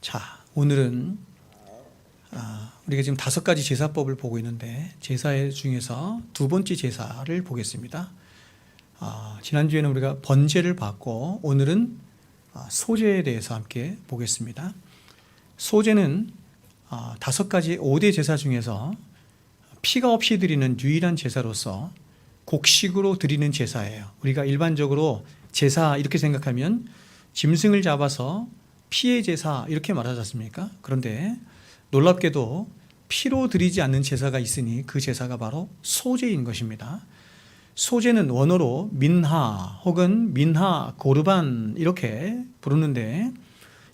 자, 오늘은 우리가 지금 5가지 제사법을 보고 있는데 제사 중에서 두 번째 제사를 보겠습니다. 지난주에는 우리가 번제를 봤고 오늘은 소제에 대해서 함께 보겠습니다. 소제는 5가지 5대 제사 중에서 피가 없이 드리는 유일한 제사로서 곡식으로 드리는 제사예요. 우리가 일반적으로 제사 이렇게 생각하면 짐승을 잡아서 피의 제사 이렇게 말하지 않습니까? 그런데 놀랍게도 피로 드리지 않는 제사가 있으니 그 제사가 바로 소제인 것입니다. 소제는 원어로 민하 혹은 민하 고르반 이렇게 부르는데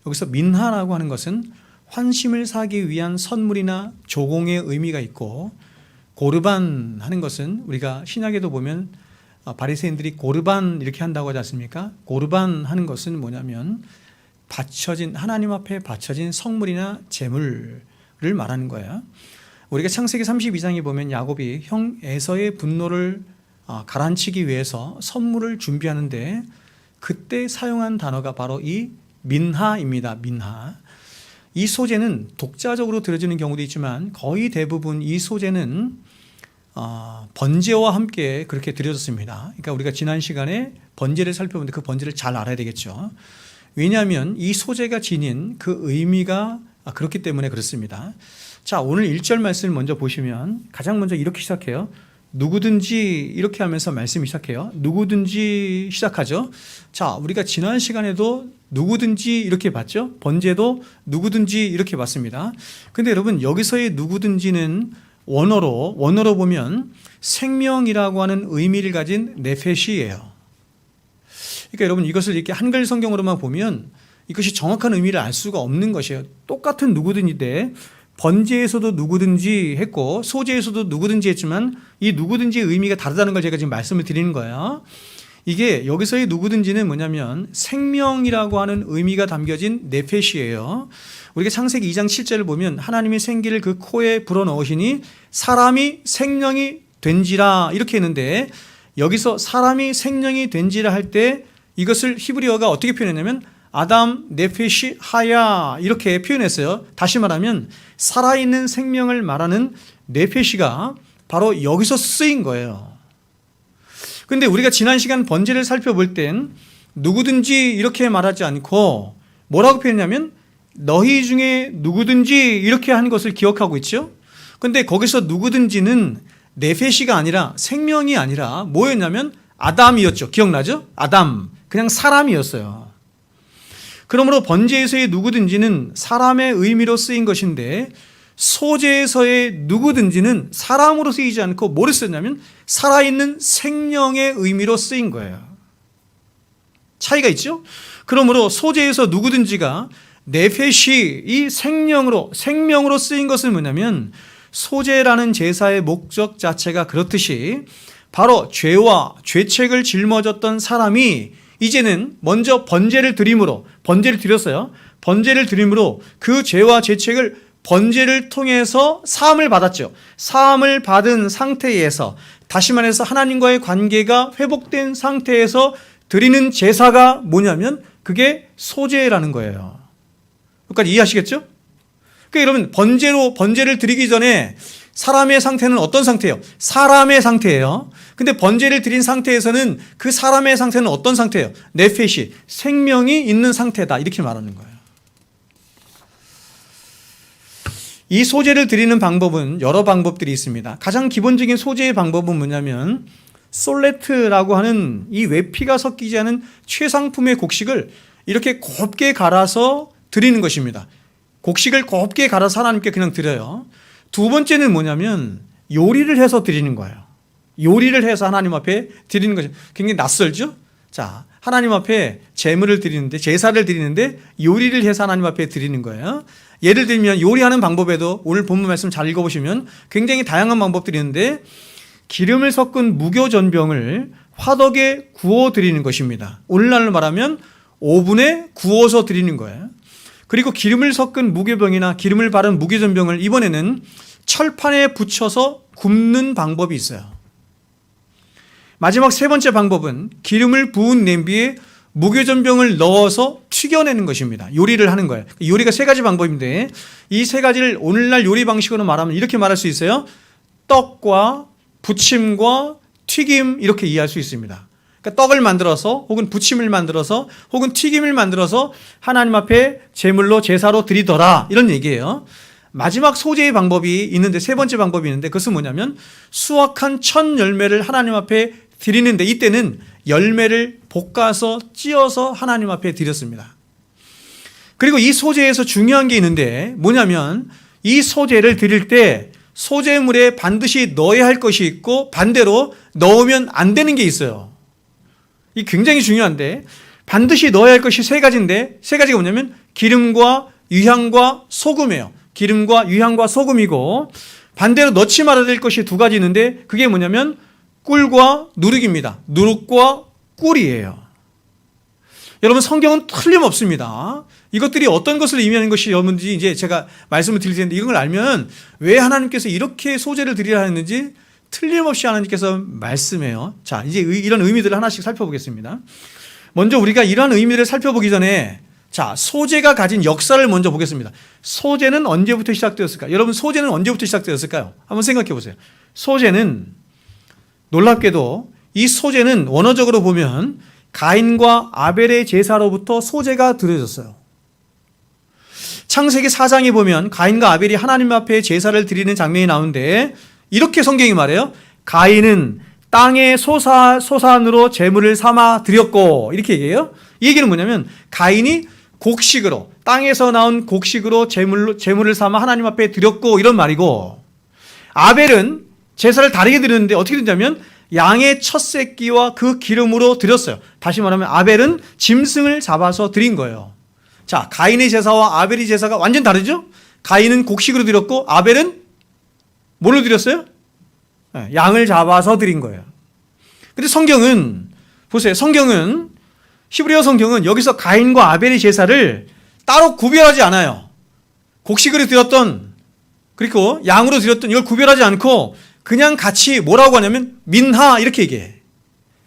여기서 민하라고 하는 것은 환심을 사기 위한 선물이나 조공의 의미가 있고 고르반 하는 것은 우리가 신약에도 보면 바리새인들이 고르반 이렇게 한다고 하지 않습니까? 고르반 하는 것은 뭐냐면 하나님 앞에 바쳐진 성물이나 제물을 말하는 거예요. 우리가 창세기 32장에 보면 야곱이 형 에서의 분노를 가라앉히기 위해서 선물을 준비하는데 그때 사용한 단어가 바로 이 민하입니다. 민하. 이 소제는 독자적으로 드려지는 경우도 있지만 거의 대부분 이 소제는 번제와 함께 그렇게 드려졌습니다. 그러니까 우리가 지난 시간에 번제를 살펴보는데 그 번제를 잘 알아야 되겠죠. 왜냐하면 이 소제가 지닌 그 의미가 그렇기 때문에 그렇습니다. 자, 오늘 1절 말씀을 먼저 보시면 가장 먼저 이렇게 시작해요. 누구든지 이렇게 하면서 말씀이 시작해요. 누구든지 시작하죠. 자, 우리가 지난 시간에도 누구든지 이렇게 봤죠. 번제도 누구든지 이렇게 봤습니다. 근데 여러분 여기서의 누구든지는 원어로 보면 생명이라고 하는 의미를 가진 네페시예요. 그러니까 여러분 이것을 이렇게 한글 성경으로만 보면 이것이 정확한 의미를 알 수가 없는 것이에요. 똑같은 누구든지인데 번제에서도 누구든지 했고 소제에서도 누구든지 했지만 이 누구든지의 의미가 다르다는 걸 제가 지금 말씀을 드리는 거예요. 이게 여기서의 누구든지는 뭐냐면 생명이라고 하는 의미가 담겨진 네페시예요. 우리가 창세기 2장 7절을 보면 하나님이 생기를 그 코에 불어넣으시니 사람이 생명이 된지라 이렇게 했는데 여기서 사람이 생명이 된지라 할 때 이것을 히브리어가 어떻게 표현했냐면 아담 네페시 하야 이렇게 표현했어요. 다시 말하면 살아있는 생명을 말하는 네페시가 바로 여기서 쓰인 거예요. 그런데 우리가 지난 시간 번제를 살펴볼 땐 누구든지 이렇게 말하지 않고 뭐라고 표현했냐면 너희 중에 누구든지 이렇게 한 것을 기억하고 있죠. 그런데 거기서 누구든지는 네페시가 아니라 생명이 아니라 뭐였냐면 아담이었죠. 기억나죠? 아담. 그냥 사람이었어요. 그러므로 번제에서의 누구든지는 사람의 의미로 쓰인 것인데 소제에서의 누구든지는 사람으로 쓰이지 않고 뭐를 쓰냐면 살아있는 생명의 의미로 쓰인 거예요. 차이가 있죠? 그러므로 소제에서 누구든지가 네페시 이 생명으로 쓰인 것은 뭐냐면 소제라는 제사의 목적 자체가 그렇듯이 바로 죄와 죄책을 짊어졌던 사람이 이제는 먼저 번제를 드렸어요. 번제를 드림으로 그 죄와 죄책을 번제를 통해서 사함을 받았죠. 사함을 받은 상태에서 다시 말해서 하나님과의 관계가 회복된 상태에서 드리는 제사가 뭐냐면 그게 소제라는 거예요. 여기까지 이해하시겠죠? 그러니까 여러분 번제를 드리기 전에 사람의 상태는 어떤 상태예요? 사람의 상태예요. 근데 번제를 드린 상태에서는 그 사람의 상태는 어떤 상태예요? 네페시, 생명이 있는 상태다 이렇게 말하는 거예요. 이 소제를 드리는 방법은 여러 방법들이 있습니다. 가장 기본적인 소제의 방법은 뭐냐면 솔레트라고 하는 이 외피가 섞이지 않은 최상품의 곡식을 이렇게 곱게 갈아서 드리는 것입니다. 곡식을 곱게 갈아서 하나님께 그냥 드려요. 두 번째는 뭐냐면 요리를 해서 드리는 거예요. 요리를 해서 하나님 앞에 드리는 것이 굉장히 낯설죠? 자, 하나님 앞에 제물을 드리는데 제사를 드리는데 요리를 해서 하나님 앞에 드리는 거예요. 예를 들면 요리하는 방법에도 오늘 본문 말씀 잘 읽어보시면 굉장히 다양한 방법들이 있는데 기름을 섞은 무교전병을 화덕에 구워 드리는 것입니다. 오늘날로 말하면 오븐에 구워서 드리는 거예요. 그리고 기름을 섞은 무교병이나 기름을 바른 무교전병을 이번에는 철판에 붙여서 굽는 방법이 있어요. 마지막 세 번째 방법은 기름을 부은 냄비에 무교전병을 넣어서 튀겨내는 것입니다. 요리를 하는 거예요. 요리가 세 가지 방법인데 이 세 가지를 오늘날 요리 방식으로 말하면 이렇게 말할 수 있어요. 떡과 부침과 튀김 이렇게 이해할 수 있습니다. 그러니까 떡을 만들어서 혹은 부침을 만들어서 혹은 튀김을 만들어서 하나님 앞에 제물로 제사로 드리더라 이런 얘기예요. 마지막 소재의 방법이 있는데 세 번째 방법이 있는데 그것은 뭐냐면 수확한 첫 열매를 하나님 앞에 드리는데 이때는 열매를 볶아서 찧어서 하나님 앞에 드렸습니다. 그리고 이 소재에서 중요한 게 있는데 뭐냐면 이 소재를 드릴 때 소재물에 반드시 넣어야 할 것이 있고 반대로 넣으면 안 되는 게 있어요. 이 굉장히 중요한데 반드시 넣어야 할 것이 세 가지인데 세 가지가 뭐냐면 기름과 유향과 소금이에요. 기름과 유향과 소금이고 반대로 넣지 말아야 될 것이 두 가지 있는데 그게 뭐냐면 꿀과 누룩입니다. 누룩과 꿀이에요. 여러분 성경은 틀림없습니다. 이것들이 어떤 것을 의미하는 것이 여러분들이 이제 제가 말씀을 드릴 텐데 이런 걸 알면 왜 하나님께서 이렇게 소재를 드리라 했는지 틀림없이 하나님께서 말씀해요. 자, 이제 이런 의미들을 하나씩 살펴보겠습니다. 먼저 우리가 이러한 의미를 살펴보기 전에 자, 소재가 가진 역사를 먼저 보겠습니다. 소재는 언제부터 시작되었을까요? 여러분 소재는 언제부터 시작되었을까요? 한번 생각해 보세요. 소재는 놀랍게도 이 소재는 원어적으로 보면 가인과 아벨의 제사로부터 소재가 드려졌어요. 창세기 4장에 보면 가인과 아벨이 하나님 앞에 제사를 드리는 장면이 나오는데 이렇게 성경이 말해요. 가인은 땅의 소산으로 제물을 삼아 드렸고 이렇게 얘기해요. 이 얘기는 뭐냐면 가인이 곡식으로 땅에서 나온 곡식으로 제물을 삼아 하나님 앞에 드렸고 이런 말이고 아벨은 제사를 다르게 드렸는데 어떻게 드렸냐면 양의 첫 새끼와 그 기름으로 드렸어요. 다시 말하면 아벨은 짐승을 잡아서 드린 거예요. 자, 가인의 제사와 아벨의 제사가 완전 다르죠? 가인은 곡식으로 드렸고 아벨은 뭘로 드렸어요? 양을 잡아서 드린 거예요. 근데 성경은 보세요. 성경은 히브리어 성경은 여기서 가인과 아벨의 제사를 따로 구별하지 않아요. 곡식으로 드렸던 그리고 양으로 드렸던 이걸 구별하지 않고 그냥 같이 뭐라고 하냐면 민하 이렇게 얘기해.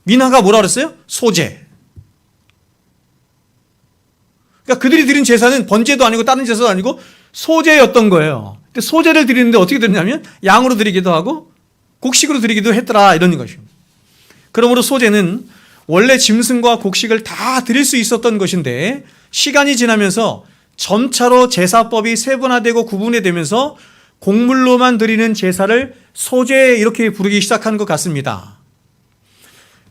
민하가 뭐라고 그랬어요? 소재. 그러니까 그들이 드린 제사는 번제도 아니고 다른 제사도 아니고 소재였던 거예요. 근데 소재를 드리는데 어떻게 드렸냐면 양으로 드리기도 하고 곡식으로 드리기도 했더라 이런 것입니다. 그러므로 소재는 원래 짐승과 곡식을 다 드릴 수 있었던 것인데 시간이 지나면서 점차로 제사법이 세분화되고 구분이 되면서 곡물로만 드리는 제사를 소재 이렇게 부르기 시작한 것 같습니다.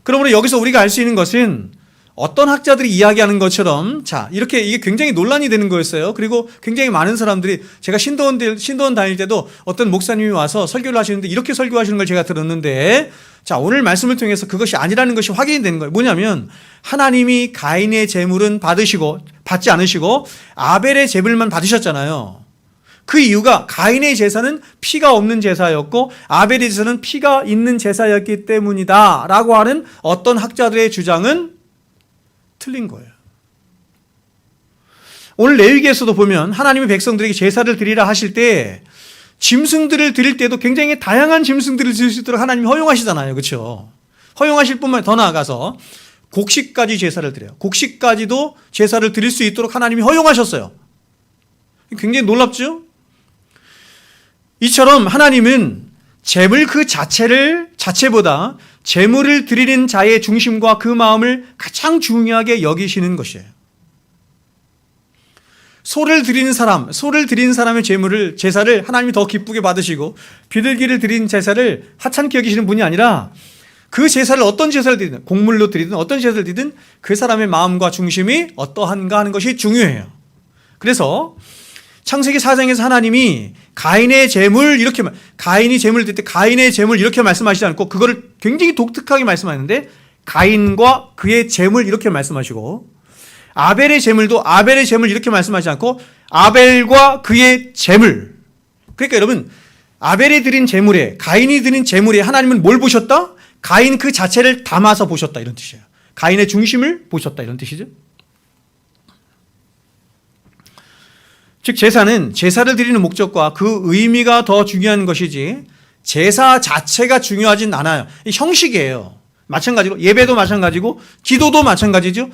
그러므로 여기서 우리가 알 수 있는 것은 어떤 학자들이 이야기하는 것처럼 자 이렇게 이게 굉장히 논란이 되는 거였어요. 그리고 굉장히 많은 사람들이 제가 신도원 다닐 때도 어떤 목사님이 와서 설교를 하시는데 이렇게 설교하시는 걸 제가 들었는데 자 오늘 말씀을 통해서 그것이 아니라는 것이 확인이 되는 거예요. 뭐냐면 하나님이 가인의 제물은 받지 않으시고 아벨의 제물만 받으셨잖아요. 그 이유가 가인의 제사는 피가 없는 제사였고 아벨의 제사는 피가 있는 제사였기 때문이다 라고 하는 어떤 학자들의 주장은 틀린 거예요. 오늘 레위기에서도 보면 하나님의 백성들에게 제사를 드리라 하실 때 짐승들을 드릴 때도 굉장히 다양한 짐승들을 드릴 수 있도록 하나님이 허용하시잖아요. 그렇죠? 허용하실 뿐만 더 나아가서 곡식까지 제사를 드려요. 곡식까지도 제사를 드릴 수 있도록 하나님이 허용하셨어요. 굉장히 놀랍죠? 이처럼 하나님은 제물 그 자체보다 제물을 드리는 자의 중심과 그 마음을 가장 중요하게 여기시는 것이에요. 소를 드리는 사람의 제사를 하나님이 더 기쁘게 받으시고 비둘기를 드리는 제사를 하찮게 여기시는 분이 아니라 그 제사를 어떤 제사를 드리든 곡물로 드리든 어떤 제사를 드리든 그 사람의 마음과 중심이 어떠한가 하는 것이 중요해요. 그래서 창세기 4장에서 하나님이 가인의 제물 이렇게 가인이 제물을 드릴 때 가인의 제물 이렇게 말씀하시지 않고 그거를 굉장히 독특하게 말씀하는데 가인과 그의 제물 이렇게 말씀하시고 아벨의 제물도 아벨의 제물 이렇게 말씀하지 않고 아벨과 그의 제물. 그러니까 여러분 아벨이 드린 제물에 가인이 드린 제물에 하나님은 뭘 보셨다? 가인 그 자체를 담아서 보셨다 이런 뜻이에요. 가인의 중심을 보셨다 이런 뜻이죠. 즉 제사는 제사를 드리는 목적과 그 의미가 더 중요한 것이지 제사 자체가 중요하진 않아요. 형식이에요. 마찬가지로 예배도 마찬가지고 기도도 마찬가지죠.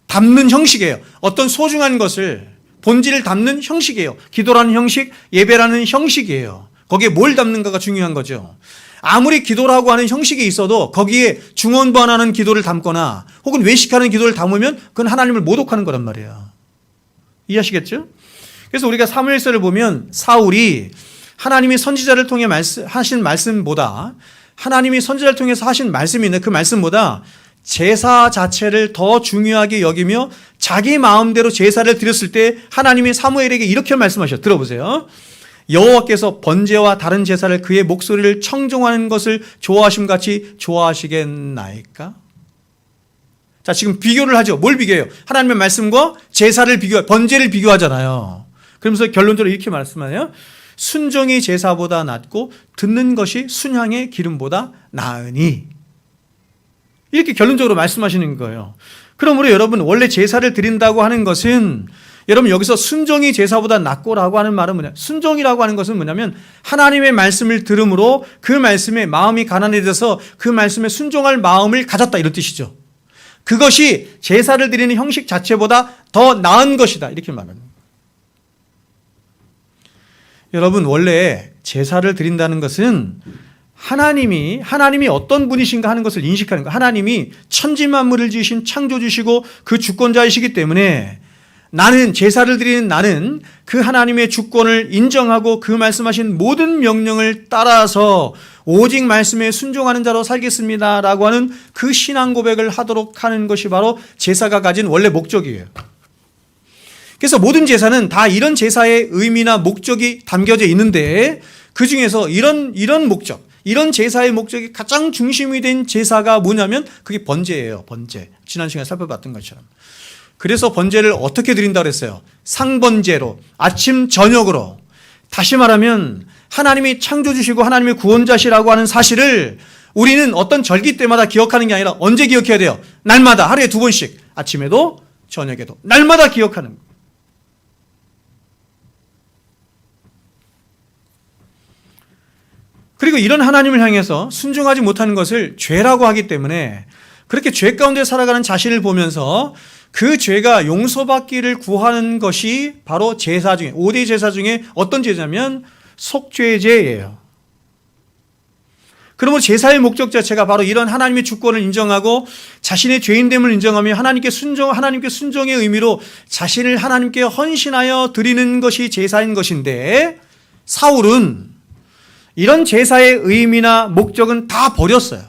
담는 형식이에요. 어떤 소중한 것을, 본질을 담는 형식이에요. 기도라는 형식, 예배라는 형식이에요. 거기에 뭘 담는가가 중요한 거죠. 아무리 기도라고 하는 형식이 있어도 거기에 중언부언하는 기도를 담거나 혹은 외식하는 기도를 담으면 그건 하나님을 모독하는 거란 말이에요. 이해하시겠죠? 그래서 우리가 사무엘서를 보면 사울이 하나님이 선지자를 통해 하신 말씀보다, 하나님이 선지자를 통해서 하신 말씀이 있는 그 말씀보다 제사 자체를 더 중요하게 여기며 자기 마음대로 제사를 드렸을 때 하나님이 사무엘에게 이렇게 말씀하셨어요. 들어보세요. 여호와께서 번제와 다른 제사를 그의 목소리를 청종하는 것을 좋아하심같이 좋아하시겠나이까? 자, 지금 비교를 하죠. 뭘 비교해요? 하나님의 말씀과 제사를 번제를 비교하잖아요. 그러면서 결론적으로 이렇게 말씀하네요. 순종이 제사보다 낫고 듣는 것이 순향의 기름보다 나으니. 이렇게 결론적으로 말씀하시는 거예요. 그러므로 여러분, 원래 제사를 드린다고 하는 것은, 여러분 여기서 순종이 제사보다 낫고라고 하는 말은 뭐냐? 순종이라고 하는 것은 뭐냐면 하나님의 말씀을 들음으로 그 말씀에 마음이 가난해져서 그 말씀에 순종할 마음을 가졌다, 이런 뜻이죠. 그것이 제사를 드리는 형식 자체보다 더 나은 것이다, 이렇게 말하는 거예요. 여러분, 원래 제사를 드린다는 것은 하나님이 어떤 분이신가 하는 것을 인식하는 거예요. 하나님이 천지만물을 지으신 창조주시고 그 주권자이시기 때문에 나는, 제사를 드리는 나는 그 하나님의 주권을 인정하고 그 말씀하신 모든 명령을 따라서 오직 말씀에 순종하는 자로 살겠습니다 라고 하는 그 신앙 고백을 하도록 하는 것이 바로 제사가 가진 원래 목적이에요. 그래서 모든 제사는 다 이런 제사의 의미나 목적이 담겨져 있는데, 그 중에서 이런 목적, 이런 제사의 목적이 가장 중심이 된 제사가 뭐냐면 그게 번제예요. 번제. 지난 시간에 살펴봤던 것처럼. 그래서 번제를 어떻게 드린다고 그랬어요? 상번제로, 아침 저녁으로. 다시 말하면 하나님이 창조주시고 하나님의 구원자시라고 하는 사실을 우리는 어떤 절기 때마다 기억하는 게 아니라 언제 기억해야 돼요? 날마다, 하루에 2번씩, 아침에도 저녁에도 날마다 기억하는 거예요. 그리고 이런 하나님을 향해서 순종하지 못하는 것을 죄라고 하기 때문에, 그렇게 죄 가운데 살아가는 자신을 보면서 그 죄가 용서받기를 구하는 것이 바로 제사 중에, 5대 제사 중에 어떤 제사냐면 속죄제예요. 그러므로 제사의 목적 자체가 바로 이런 하나님의 주권을 인정하고 자신의 죄인됨을 인정하며 하나님께 순종의 의미로 자신을 하나님께 헌신하여 드리는 것이 제사인 것인데, 사울은 이런 제사의 의미나 목적은 다 버렸어요.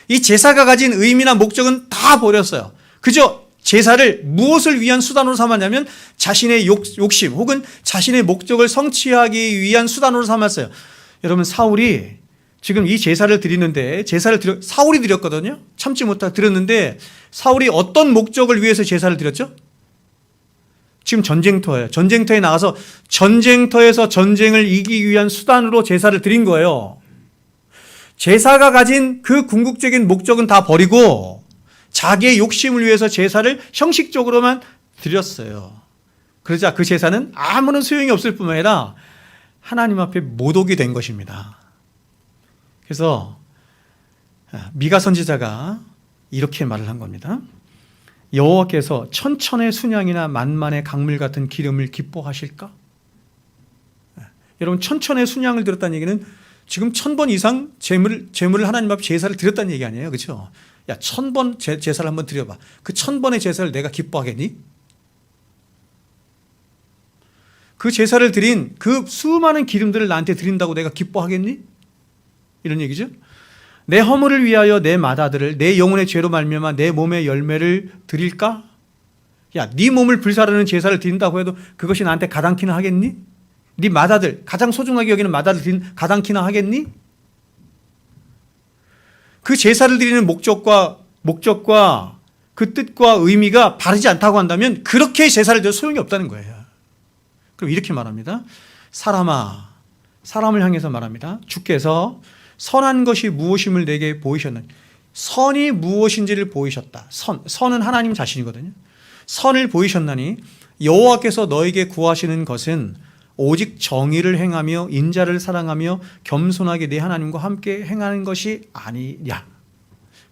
이 제사가 가진 의미나 목적은 다 버렸어요. 그저 제사를 무엇을 위한 수단으로 삼았냐면 자신의 욕심 혹은 자신의 목적을 성취하기 위한 수단으로 삼았어요. 여러분, 사울이 지금 이 제사를 드리는데, 사울이 드렸거든요. 참지 못하고 드렸는데, 사울이 어떤 목적을 위해서 제사를 드렸죠? 지금 전쟁터예요. 전쟁터에 나가서 전쟁터에서 전쟁을 이기기 위한 수단으로 제사를 드린 거예요. 제사가 가진 그 궁극적인 목적은 다 버리고 자기의 욕심을 위해서 제사를 형식적으로만 드렸어요. 그러자 그 제사는 아무런 소용이 없을 뿐만 아니라 하나님 앞에 모독이 된 것입니다. 그래서 미가 선지자가 이렇게 말을 한 겁니다. 여호와께서 천천의 순양이나 만만의 강물 같은 기름을 기뻐하실까? 여러분, 천천의 순양을 드렸다는 얘기는 지금 1000번 이상 제물을 하나님 앞에 제사를 드렸다는 얘기 아니에요, 그렇죠? 야, 1000번 제사를 한번 드려봐. 그 1000번의 제사를 내가 기뻐하겠니? 그 제사를 드린 그 수많은 기름들을 나한테 드린다고 내가 기뻐하겠니? 이런 얘기죠. 내 허물을 위하여 내 맏아들을, 내 영혼의 죄로 말미암아 내 몸의 열매를 드릴까? 야, 네 몸을 불사르는 제사를 드린다고 해도 그것이 나한테 가당키나 하겠니? 네 맏아들, 가장 소중하게 여기는 맏아들 드린 가당키나 하겠니? 그 제사를 드리는 목적과 그 뜻과 의미가 바르지 않다고 한다면 그렇게 제사를 드려 소용이 없다는 거예요. 그럼 이렇게 말합니다. 사람아, 사람을 향해서 말합니다. 주께서 선한 것이 무엇임을 내게 보이셨느냐. 선이 무엇인지를 보이셨다. 선은 하나님 자신이거든요. 선을 보이셨나니 여호와께서 너에게 구하시는 것은 오직 정의를 행하며 인자를 사랑하며 겸손하게 내 하나님과 함께 행하는 것이 아니냐.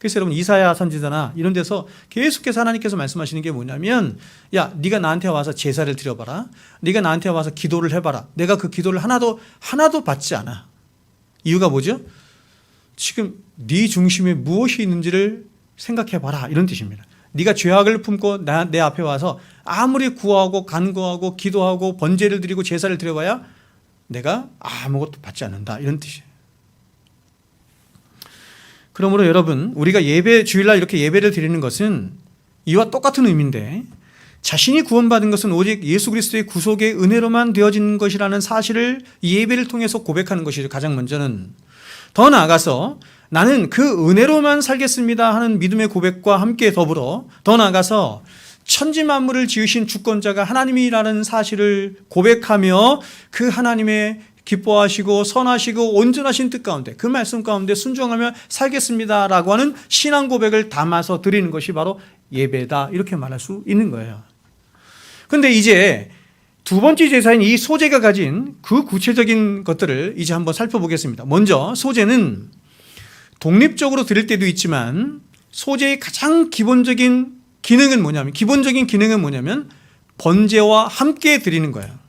그래서 여러분 이사야 선지자나 이런 데서 계속해서 하나님께서 말씀하시는 게 뭐냐면, 야, 네가 나한테 와서 제사를 드려봐라. 네가 나한테 와서 기도를 해봐라. 내가 그 기도를 하나도 받지 않아. 이유가 뭐죠? 지금 네 중심에 무엇이 있는지를 생각해봐라, 이런 뜻입니다. 네가 죄악을 품고 내 앞에 와서 아무리 구하고 간구하고 기도하고 번제를 드리고 제사를 드려봐야 내가 아무것도 받지 않는다, 이런 뜻이에요. 그러므로 여러분, 우리가 주일날 이렇게 예배를 드리는 것은 이와 똑같은 의미인데, 자신이 구원받은 것은 오직 예수 그리스도의 구속의 은혜로만 되어진 것이라는 사실을 이 예배를 통해서 고백하는 것이죠. 가장 먼저는. 더 나아가서 나는 그 은혜로만 살겠습니다 하는 믿음의 고백과 함께 더불어 더 나아가서 천지 만물을 지으신 주권자가 하나님이라는 사실을 고백하며 그 하나님의 기뻐하시고 선하시고 온전하신 뜻 가운데, 그 말씀 가운데 순종하며 살겠습니다라고 하는 신앙 고백을 담아서 드리는 것이 바로 예배다, 이렇게 말할 수 있는 거예요. 그런데 이제 두 번째 제사인 이 소제가 가진 그 구체적인 것들을 이제 한번 살펴보겠습니다. 먼저 소제는 독립적으로 드릴 때도 있지만, 소제의 가장 기본적인 기능은 뭐냐면 번제와 함께 드리는 거예요.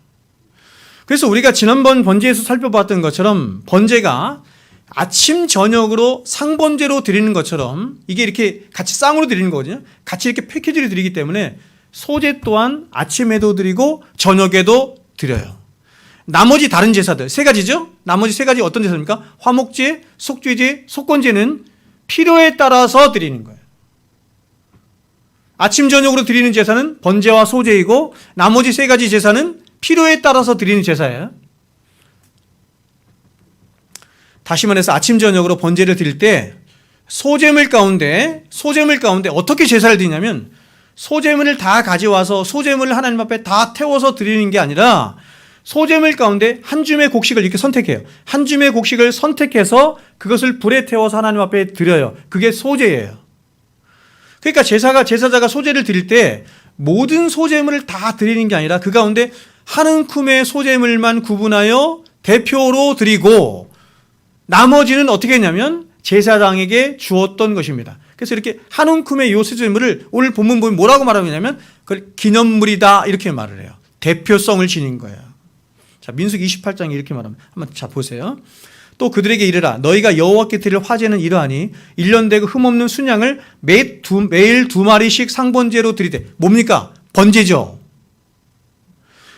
그래서 우리가 지난번 번제에서 살펴봤던 것처럼 번제가 아침 저녁으로 상번제로 드리는 것처럼 이게 이렇게 같이 쌍으로 드리는 거거든요. 같이 이렇게 패키지로 드리기 때문에 소제 또한 아침에도 드리고 저녁에도 드려요. 나머지 다른 제사들 세 가지죠. 나머지 세 가지 어떤 제사입니까? 화목제, 속죄제, 속건제는 필요에 따라서 드리는 거예요. 아침 저녁으로 드리는 제사는 번제와 소제이고, 나머지 세 가지 제사는 필요에 따라서 드리는 제사예요. 다시 말해서 아침 저녁으로 번제를 드릴 때 소제물 가운데 어떻게 제사를 드리냐면, 소제물을 다 가져와서 소제물을 하나님 앞에 다 태워서 드리는 게 아니라 소제물 가운데 한 줌의 곡식을 이렇게 선택해요. 한 줌의 곡식을 선택해서 그것을 불에 태워서 하나님 앞에 드려요. 그게 소제예요. 그러니까 제사자가 소제를 드릴 때 모든 소제물을 다 드리는 게 아니라 그 가운데 한 움큼의 소제물만 구분하여 대표로 드리고, 나머지는 어떻게 했냐면 제사장에게 주었던 것입니다. 그래서 이렇게 한 움큼의 요 소제물을 오늘 본문 보면 뭐라고 말하고 있냐면 그걸 기념물이다, 이렇게 말을 해요. 대표성을 지닌 거예요. 자, 민수기 28장에 이렇게 말합니다. 한번 자 보세요. 또 그들에게 이르라, 너희가 여호와께 드릴 화제는 이러하니 1년 되고 흠없는 순양을 매일 2마리씩 상번제로 드리되. 뭡니까? 번제죠.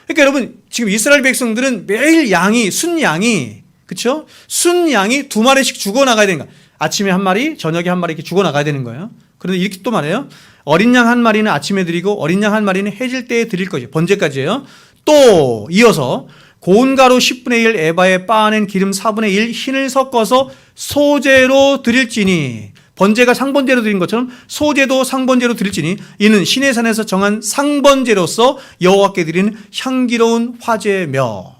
그러니까 여러분, 지금 이스라엘 백성들은 매일 순양이 그렇죠? 순양이 2마리씩 죽어나가야 되는 거야. 아침에 1마리, 저녁에 1마리 이렇게 죽어나가야 되는 거예요. 그런데 이렇게 또 말해요. 어린 양 1마리는 아침에 드리고 어린 양 1마리는 해질 때에 드릴 것이에요. 번제까지예요. 또 이어서 고운 가루 10분의 1 에바에 빻아낸 기름 4분의 1 흰을 섞어서 소제로 드릴지니, 번제가 상번제로 드린 것처럼 소제도 상번제로 드릴지니 이는 신의 산에서 정한 상번제로서 여호와께 드리는 향기로운 화제며.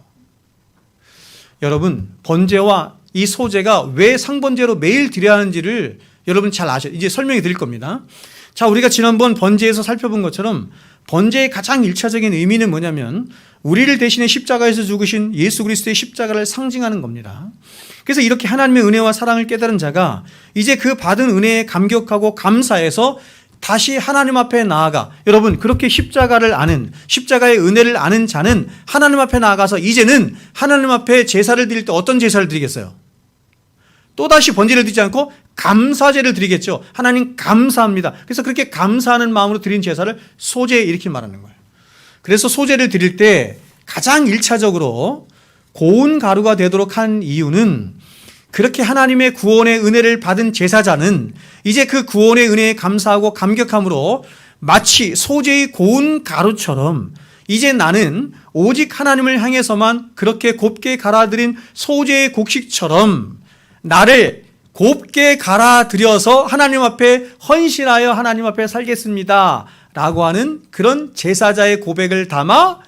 여러분, 번제와 이 소제가 왜 상번제로 매일 드려야 하는지를 여러분 잘 아셔요. 이제 설명해 드릴 겁니다. 자, 우리가 지난번 번제에서 살펴본 것처럼 번제의 가장 1차적인 의미는 뭐냐면 우리를 대신해 십자가에서 죽으신 예수 그리스도의 십자가를 상징하는 겁니다. 그래서 이렇게 하나님의 은혜와 사랑을 깨달은 자가 이제 그 받은 은혜에 감격하고 감사해서 다시 하나님 앞에 나아가, 여러분 그렇게 십자가를 아는, 십자가의 은혜를 아는 자는 하나님 앞에 나아가서 이제는 하나님 앞에 제사를 드릴 때 어떤 제사를 드리겠어요? 또다시 번제를 드리지 않고 감사제를 드리겠죠. 하나님 감사합니다. 그래서 그렇게 감사하는 마음으로 드린 제사를 소제, 이렇게 말하는 거예요. 그래서 소제를 드릴 때 가장 1차적으로 고운 가루가 되도록 한 이유는, 그렇게 하나님의 구원의 은혜를 받은 제사자는 이제 그 구원의 은혜에 감사하고 감격함으로 마치 소제의 고운 가루처럼 이제 나는 오직 하나님을 향해서만 그렇게 곱게 갈아들인 소제의 곡식처럼 나를 곱게 갈아들여서 하나님 앞에 헌신하여 하나님 앞에 살겠습니다 라고 하는 그런 제사자의 고백을 담아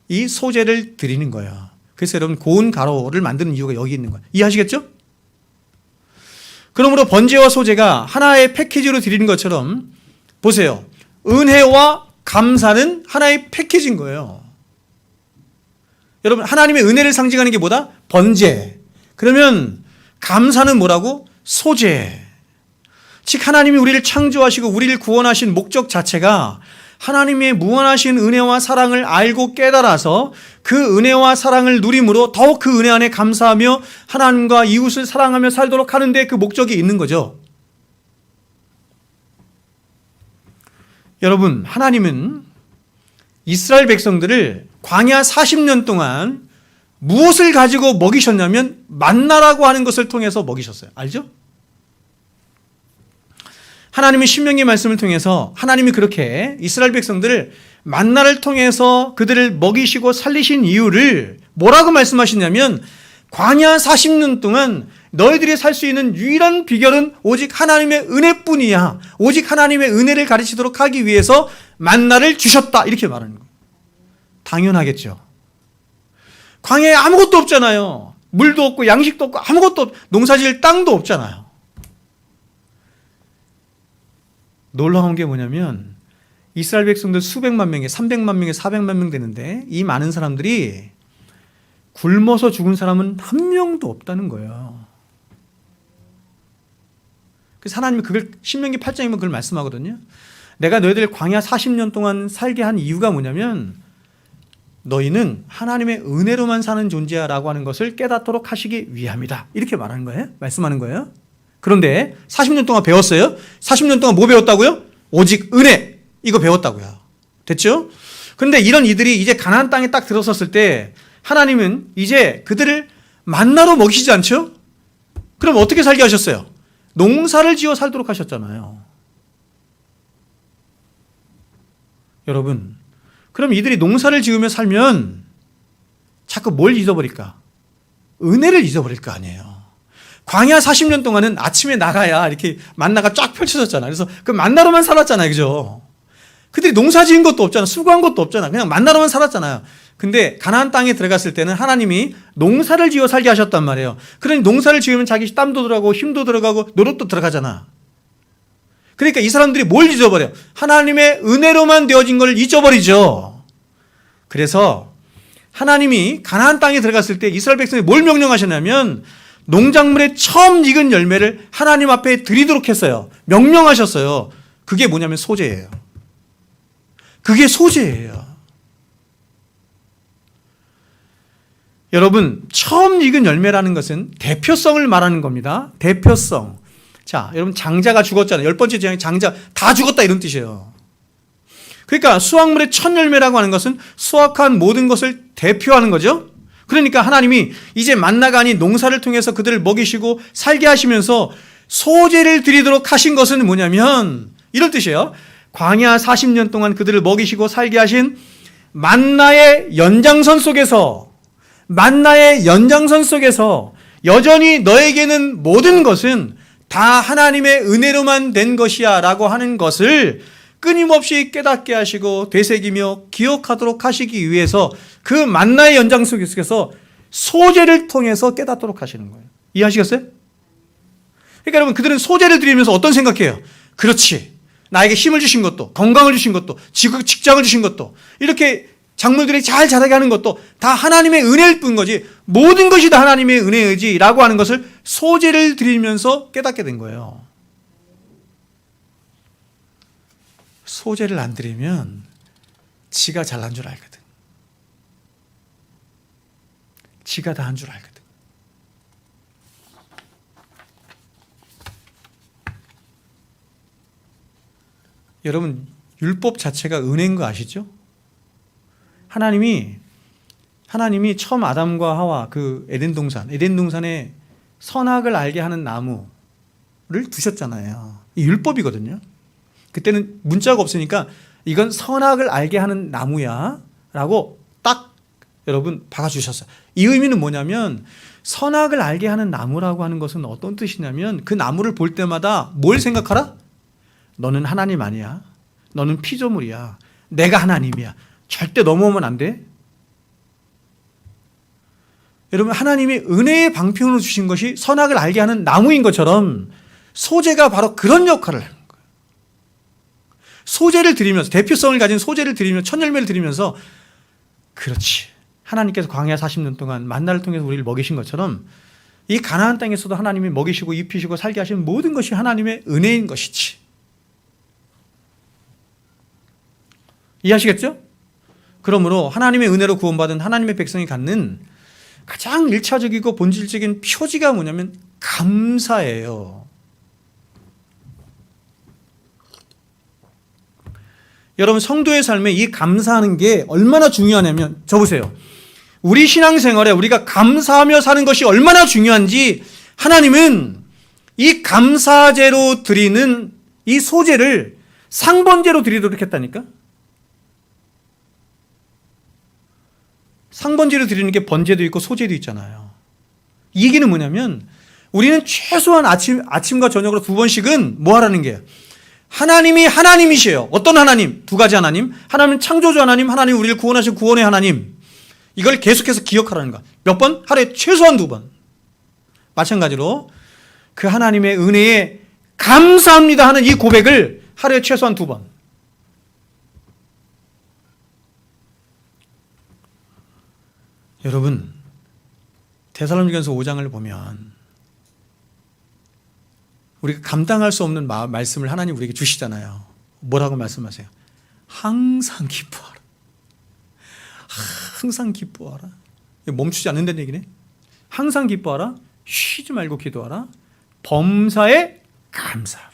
이 소제를 드리는 거예요. 그래서 여러분 고운 가루를 만드는 이유가 여기 있는 거예요. 이해하시겠죠? 그러므로 번제와 소제가 하나의 패키지로 드리는 것처럼 보세요. 은혜와 감사는 하나의 패키지인 거예요. 여러분, 하나님의 은혜를 상징하는 게 뭐다? 번제. 그러면 감사는 뭐라고? 소제. 즉 하나님이 우리를 창조하시고 우리를 구원하신 목적 자체가 하나님의 무한하신 은혜와 사랑을 알고 깨달아서 그 은혜와 사랑을 누림으로 더욱 그 은혜 안에 감사하며 하나님과 이웃을 사랑하며 살도록 하는데 그 목적이 있는 거죠. 여러분, 하나님은 이스라엘 백성들을 광야 40년 동안 무엇을 가지고 먹이셨냐면 만나라고 하는 것을 통해서 먹이셨어요. 알죠? 하나님이 신명기 말씀을 통해서 하나님이 그렇게 이스라엘 백성들을 만나를 통해서 그들을 먹이시고 살리신 이유를 뭐라고 말씀하시냐면 광야 40년 동안 너희들이 살 수 있는 유일한 비결은 오직 하나님의 은혜뿐이야. 오직 하나님의 은혜를 가르치도록 하기 위해서 만나를 주셨다. 이렇게 말하는 거예요. 당연하겠죠. 광야에 아무것도 없잖아요. 물도 없고 양식도 없고 아무것도 농사지을 땅도 없잖아요. 놀라운 게 뭐냐면 이스라엘 백성들 수백만 명에 300만 명에 400만 명 되는데 이 많은 사람들이 굶어서 죽은 사람은 한 명도 없다는 거예요. 그래서 하나님이 그걸 신명기 8장이면 그걸 말씀하거든요. 내가 너희들 광야 40년 동안 살게 한 이유가 뭐냐면 너희는 하나님의 은혜로만 사는 존재야 라고 하는 것을 깨닫도록 하시기 위함이다. 이렇게 말하는 거예요. 말씀하는 거예요. 그런데 40년 동안 배웠어요? 40년 동안 뭐 배웠다고요? 오직 은혜. 이거 배웠다고요. 됐죠? 그런데 이런 이들이 이제 가나안 땅에 딱 들어섰을 때 하나님은 이제 그들을 만나러 먹이시지 않죠? 그럼 어떻게 살게 하셨어요? 농사를 지어 살도록 하셨잖아요. 여러분, 그럼 이들이 농사를 지으며 살면 자꾸 뭘 잊어버릴까? 은혜를 잊어버릴 거 아니에요. 광야 40년 동안은 아침에 나가야 이렇게 만나가 쫙 펼쳐졌잖아요. 그래서 그 만나로만 살았잖아요. 그죠? 그들이 농사 지은 것도 없잖아. 수고한 것도 없잖아. 그냥 만나로만 살았잖아요. 근데 가나안 땅에 들어갔을 때는 하나님이 농사를 지어 살게 하셨단 말이에요. 그러니 농사를 지으면 자기 땀도 들어가고 힘도 들어가고 노릇도 들어가잖아. 그러니까 이 사람들이 뭘 잊어버려? 하나님의 은혜로만 되어진 걸 잊어버리죠. 그래서 하나님이 가나안 땅에 들어갔을 때 이스라엘 백성이 뭘 명령하셨냐면 농작물의 처음 익은 열매를 하나님 앞에 드리도록 했어요. 명령하셨어요. 그게 뭐냐면 소재예요. 그게 소재예요. 여러분, 처음 익은 열매라는 것은 대표성을 말하는 겁니다. 대표성. 자, 여러분 장자가 죽었잖아요. 10번째 장자 다 죽었다 이런 뜻이에요. 그러니까 수확물의 첫 열매라고 하는 것은 수확한 모든 것을 대표하는 거죠. 그러니까 하나님이 이제 만나가 아닌 농사를 통해서 그들을 먹이시고 살게 하시면서 소재를 드리도록 하신 것은 뭐냐면 이런 뜻이에요. 광야 40년 동안 그들을 먹이시고 살게 하신 만나의 연장선 속에서 여전히 너에게는 모든 것은 다 하나님의 은혜로만 된 것이야 라고 하는 것을 끊임없이 깨닫게 하시고 되새기며 기억하도록 하시기 위해서 그 만나의 연장선 속에서 소재를 통해서 깨닫도록 하시는 거예요. 이해하시겠어요? 그러니까 여러분, 그들은 소재를 드리면서 어떤 생각해요? 그렇지, 나에게 힘을 주신 것도, 건강을 주신 것도, 직장을 주신 것도, 이렇게 작물들이 잘 자라게 하는 것도 다 하나님의 은혜일 뿐인 거지, 모든 것이 다 하나님의 은혜이지 라고 하는 것을 소재를 드리면서 깨닫게 된 거예요. 소재를 안 드리면 지가 잘난 줄 알거든. 지가 다 한 줄 알거든. 여러분, 율법 자체가 은혜인 거 아시죠? 하나님이 처음 아담과 하와 그 에덴 동산에 선악을 알게 하는 나무를 두셨잖아요. 이 율법이거든요. 그때는 문자가 없으니까 이건 선악을 알게 하는 나무야 라고 딱 여러분 박아주셨어요. 이 의미는 뭐냐면 선악을 알게 하는 나무라고 하는 것은 어떤 뜻이냐면 그 나무를 볼 때마다 뭘 생각하라? 너는 하나님 아니야. 너는 피조물이야. 내가 하나님이야. 절대 넘어오면 안 돼. 여러분, 하나님이 은혜의 방편으로 주신 것이 선악을 알게 하는 나무인 것처럼 소재가 바로 그런 역할을 하는 거예요. 소재를 드리면서, 대표성을 가진 소재를 드리면서, 첫 열매를 드리면서, 그렇지, 하나님께서 광야 40년 동안 만나를 통해서 우리를 먹이신 것처럼 이 가나안 땅에서도 하나님이 먹이시고 입히시고 살게 하신 모든 것이 하나님의 은혜인 것이지. 이해하시겠죠? 그러므로 하나님의 은혜로 구원받은 하나님의 백성이 갖는 가장 일차적이고 본질적인 표지가 뭐냐면 감사예요. 여러분, 성도의 삶에 이 감사하는 게 얼마나 중요하냐면, 저 보세요. 우리 신앙생활에 우리가 감사하며 사는 것이 얼마나 중요한지 하나님은 이 감사제로 드리는 이 소제를 상번제로 드리도록 했다니까? 상번제로 드리는 게 번제도 있고 소제도 있잖아요. 이 얘기는 뭐냐면 우리는 최소한 아침과 저녁으로 2번씩은 뭐 하라는 게요? 하나님이 하나님이세요. 어떤 하나님? 2가지 하나님. 하나님은 창조주 하나님, 하나님 우리를 구원하신 구원의 하나님. 이걸 계속해서 기억하라는 거야. 몇 번? 하루에 최소한 2번. 마찬가지로 그 하나님의 은혜에 감사합니다 하는 이 고백을 하루에 최소한 2번. 여러분, 데살로니가서 5장을 보면 우리가 감당할 수 없는 말씀을 하나님 우리에게 주시잖아요. 뭐라고 말씀하세요? 항상 기뻐하라. 항상 기뻐하라. 멈추지 않는다는 얘기네. 항상 기뻐하라. 쉬지 말고 기도하라. 범사에 감사하라.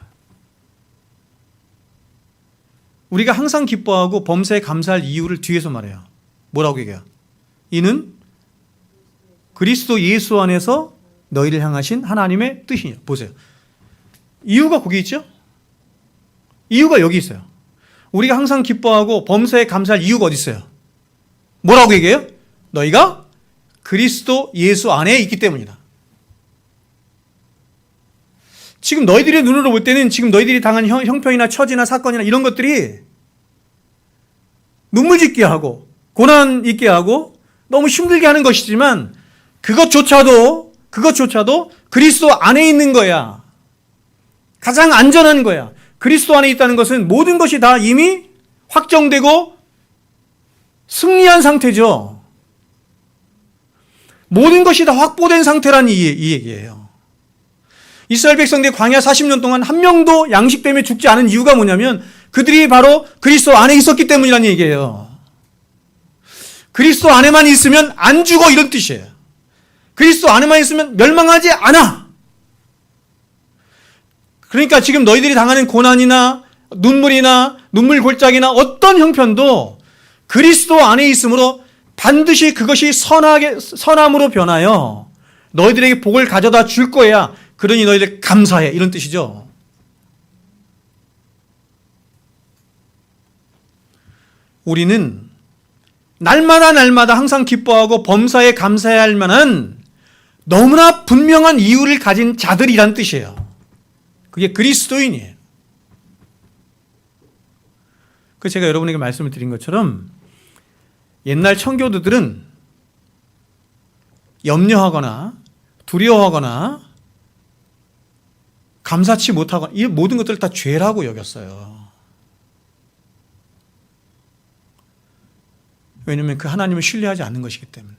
우리가 항상 기뻐하고 범사에 감사할 이유를 뒤에서 말해요. 뭐라고 얘기해요? 이는 그리스도 예수 안에서 너희를 향하신 하나님의 뜻이냐. 보세요. 이유가 거기 있죠? 이유가 여기 있어요. 우리가 항상 기뻐하고 범사에 감사할 이유가 어디 있어요? 뭐라고 얘기해요? 너희가 그리스도 예수 안에 있기 때문이다. 지금 너희들의 눈으로 볼 때는 지금 너희들이 당한 형편이나 처지나 사건이나 이런 것들이 눈물 짓게 하고 고난 있게 하고 너무 힘들게 하는 것이지만 그것조차도 그리스도 안에 있는 거야. 가장 안전한 거야. 그리스도 안에 있다는 것은 모든 것이 다 이미 확정되고 승리한 상태죠. 모든 것이 다 확보된 상태란 이 얘기예요. 이스라엘 백성들이 광야 40년 동안 한 명도 양식 때문에 죽지 않은 이유가 뭐냐면 그들이 바로 그리스도 안에 있었기 때문이라는 얘기예요. 그리스도 안에만 있으면 안 죽어, 이런 뜻이에요. 그리스도 안에만 있으면 멸망하지 않아. 그러니까 지금 너희들이 당하는 고난이나 눈물이나 눈물 골짜기나 어떤 형편도 그리스도 안에 있으므로 반드시 그것이 선함으로 변하여 너희들에게 복을 가져다 줄 거야. 그러니 너희들 감사해, 이런 뜻이죠. 우리는 날마다 항상 기뻐하고 범사에 감사해야 할 만한 너무나 분명한 이유를 가진 자들이란 뜻이에요. 그게 그리스도인이에요. 그 제가 여러분에게 말씀을 드린 것처럼 옛날 청교도들은 염려하거나 두려워하거나 감사치 못하거나 이 모든 것들을 다 죄라고 여겼어요. 왜냐하면 그 하나님을 신뢰하지 않는 것이기 때문에.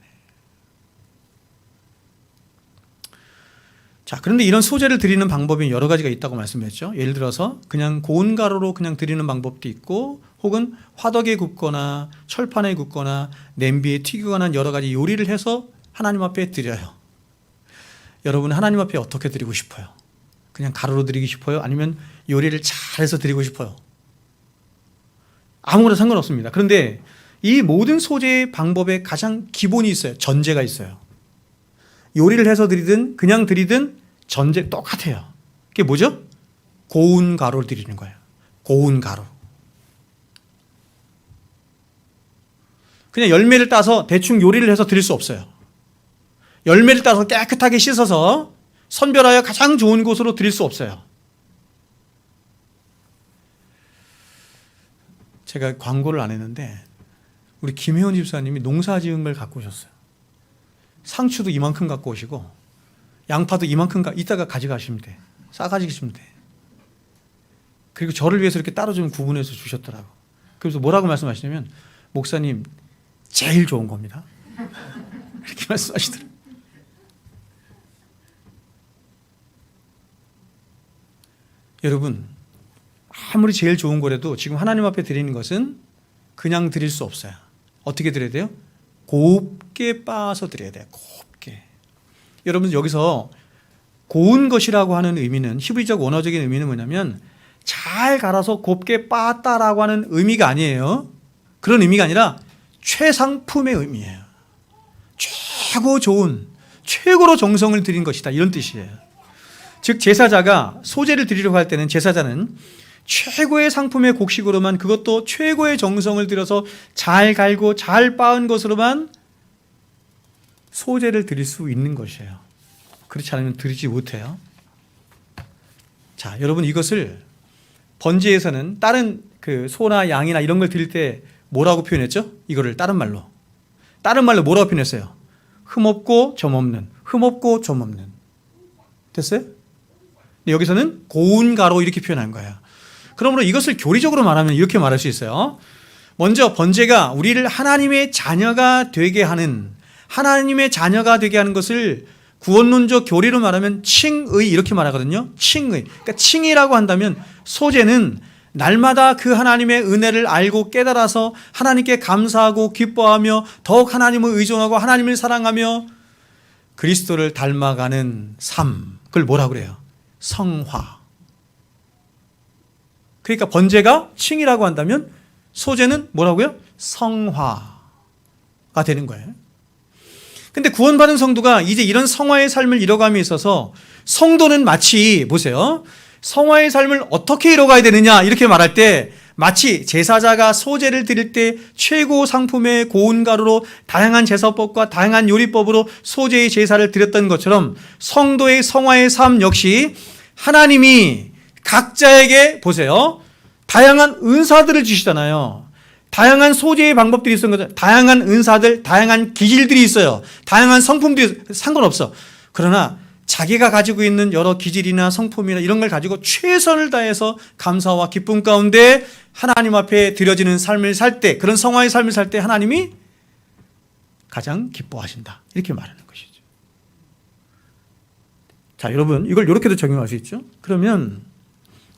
자, 그런데 이런 소제를 드리는 방법이 여러 가지가 있다고 말씀드렸죠. 예를 들어서 그냥 고운 가루로 그냥 드리는 방법도 있고, 혹은 화덕에 굽거나 철판에 굽거나 냄비에 튀기거나 여러 가지 요리를 해서 하나님 앞에 드려요. 여러분, 하나님 앞에 어떻게 드리고 싶어요? 그냥 가루로 드리고 싶어요? 아니면 요리를 잘해서 드리고 싶어요? 아무거나 상관없습니다. 그런데 이 모든 소제의 방법에 가장 기본이 있어요. 전제가 있어요. 요리를 해서 드리든 그냥 드리든 전제 똑같아요. 그게 뭐죠? 고운 가루를 드리는 거예요. 고운 가루. 그냥 열매를 따서 대충 요리를 해서 드릴 수 없어요. 열매를 따서 깨끗하게 씻어서 선별하여 가장 좋은 곳으로 드릴 수 없어요. 제가 광고를 안 했는데 우리 김혜원 집사님이 농사 지은 걸 갖고 오셨어요. 상추도 이만큼 갖고 오시고 양파도 이만큼 이따가 가져가시면 돼. 싸가지시면 돼. 그리고 저를 위해서 이렇게 따로 좀 구분해서 주셨더라고. 그래서 뭐라고 말씀하시냐면, 목사님 제일 좋은 겁니다. 이렇게 말씀하시더라고요. 여러분, 아무리 제일 좋은 거라도 지금 하나님 앞에 드리는 것은 그냥 드릴 수 없어요. 어떻게 드려야 돼요? 곱게 빻아서 드려야 돼요. 곱게. 여러분, 여기서 고운 것이라고 하는 의미는, 히브리적 원어적인 의미는 뭐냐면 잘 갈아서 곱게 빻았다라고 하는 의미가 아니에요. 그런 의미가 아니라 최상품의 의미예요. 최고 좋은, 최고로 정성을 들인 것이다, 이런 뜻이에요. 즉 제사자가 소제를 드리려고 할 때는 제사자는 최고의 상품의 곡식으로만, 그것도 최고의 정성을 들여서 잘 갈고 잘 빻은 것으로만 소제를 드릴 수 있는 것이에요. 그렇지 않으면 드리지 못해요. 자, 여러분, 이것을 번제에서는 다른 그 소나 양이나 이런 걸 드릴 때 뭐라고 표현했죠? 이거를 다른 말로 뭐라고 표현했어요? 흠없고 점없는, 흠없고 점없는. 됐어요? 여기서는 고운 가로 이렇게 표현한 거예요. 그러므로 이것을 교리적으로 말하면 이렇게 말할 수 있어요. 먼저 번제가 우리를 하나님의 자녀가 되게 하는 것을 구원론적 교리로 말하면 칭의, 이렇게 말하거든요. 칭의. 그러니까 칭이라고 한다면 소제는 날마다 그 하나님의 은혜를 알고 깨달아서 하나님께 감사하고 기뻐하며 더욱 하나님을 의존하고 하나님을 사랑하며 그리스도를 닮아가는 삶. 그걸 뭐라고 그래요? 성화. 그러니까 번제가 칭이라고 한다면 소제는 뭐라고요? 성화가 되는 거예요. 근데 구원받은 성도가 이제 이런 성화의 삶을 이뤄감에 있어서 성도는 마치, 보세요, 성화의 삶을 어떻게 이뤄가야 되느냐 이렇게 말할 때 마치 제사자가 소제를 드릴 때 최고 상품의 고운 가루로 다양한 제사법과 다양한 요리법으로 소제의 제사를 드렸던 것처럼 성도의 성화의 삶 역시 하나님이 각자에게, 보세요, 다양한 은사들을 주시잖아요. 다양한 소제의 방법들이 있는 거죠. 다양한 은사들, 다양한 기질들이 있어요. 다양한 성품들이 상관없어. 그러나 자기가 가지고 있는 여러 기질이나 성품이나 이런 걸 가지고 최선을 다해서 감사와 기쁨 가운데 하나님 앞에 드려지는 삶을 살 때, 그런 성화의 삶을 살 때 하나님이 가장 기뻐하신다, 이렇게 말하는 것이죠. 자, 여러분, 이걸 이렇게도 적용할 수 있죠. 그러면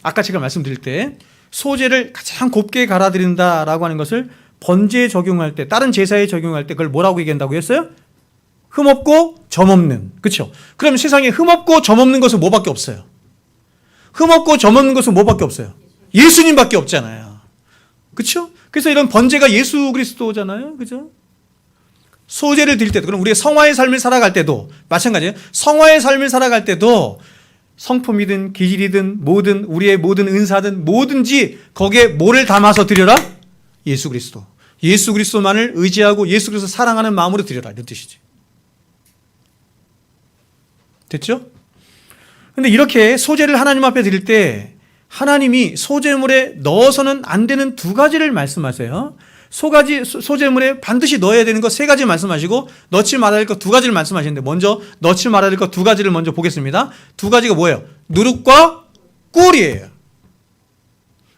아까 제가 말씀드릴 때 소제를 가장 곱게 갈아드린다라고 하는 것을 번제에 적용할 때, 다른 제사에 적용할 때 그걸 뭐라고 얘기한다고 했어요? 흠없고 점없는. 그렇죠? 그럼 세상에 흠없고 점없는 것은 뭐밖에 없어요? 흠없고 점없는 것은 뭐밖에 없어요? 예수님밖에 없잖아요. 그렇죠? 그래서 이런 번제가 예수 그리스도잖아요. 그죠? 소제를 드릴 때도, 그럼 우리가 성화의 삶을 살아갈 때도 마찬가지예요. 성화의 삶을 살아갈 때도 성품이든 기질이든 모든 우리의 모든 은사든 뭐든지 거기에 뭐를 담아서 드려라? 예수 그리스도. 예수 그리스도만을 의지하고 예수 그리스도 사랑하는 마음으로 드려라, 이런 뜻이지. 됐죠? 근데 이렇게 소제를 하나님 앞에 드릴 때 하나님이 소제물에 넣어서는 안 되는 두 가지를 말씀하세요. 소제물에 반드시 넣어야 되는 것 세 가지 말씀하시고 넣지 말아야 될 것 두 가지를 말씀하시는데, 먼저 넣지 말아야 될 것 두 가지를 먼저 보겠습니다. 두 가지가 뭐예요? 누룩과 꿀이에요.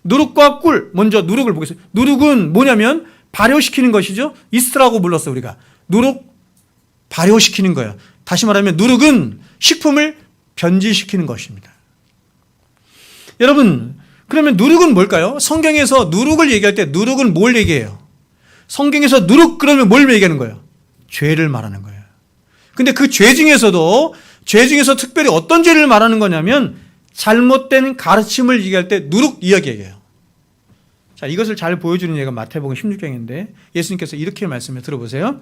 누룩과 꿀. 먼저 누룩을 보겠습니다. 누룩은 뭐냐면 발효시키는 것이죠. 이스트라고 불렀어요, 우리가. 누룩 발효시키는 거예요. 다시 말하면 누룩은 식품을 변질시키는 것입니다. 여러분, 그러면 누룩은 뭘까요? 성경에서 누룩을 얘기할 때 누룩은 뭘 얘기해요? 성경에서 누룩 그러면 뭘 얘기하는 거예요? 죄를 말하는 거예요. 근데 그 죄 중에서 특별히 어떤 죄를 말하는 거냐면 잘못된 가르침을 얘기할 때 누룩 이야기예요. 자, 이것을 잘 보여주는 예가 마태복음 16장인데 예수님께서 이렇게 말씀해 들어보세요.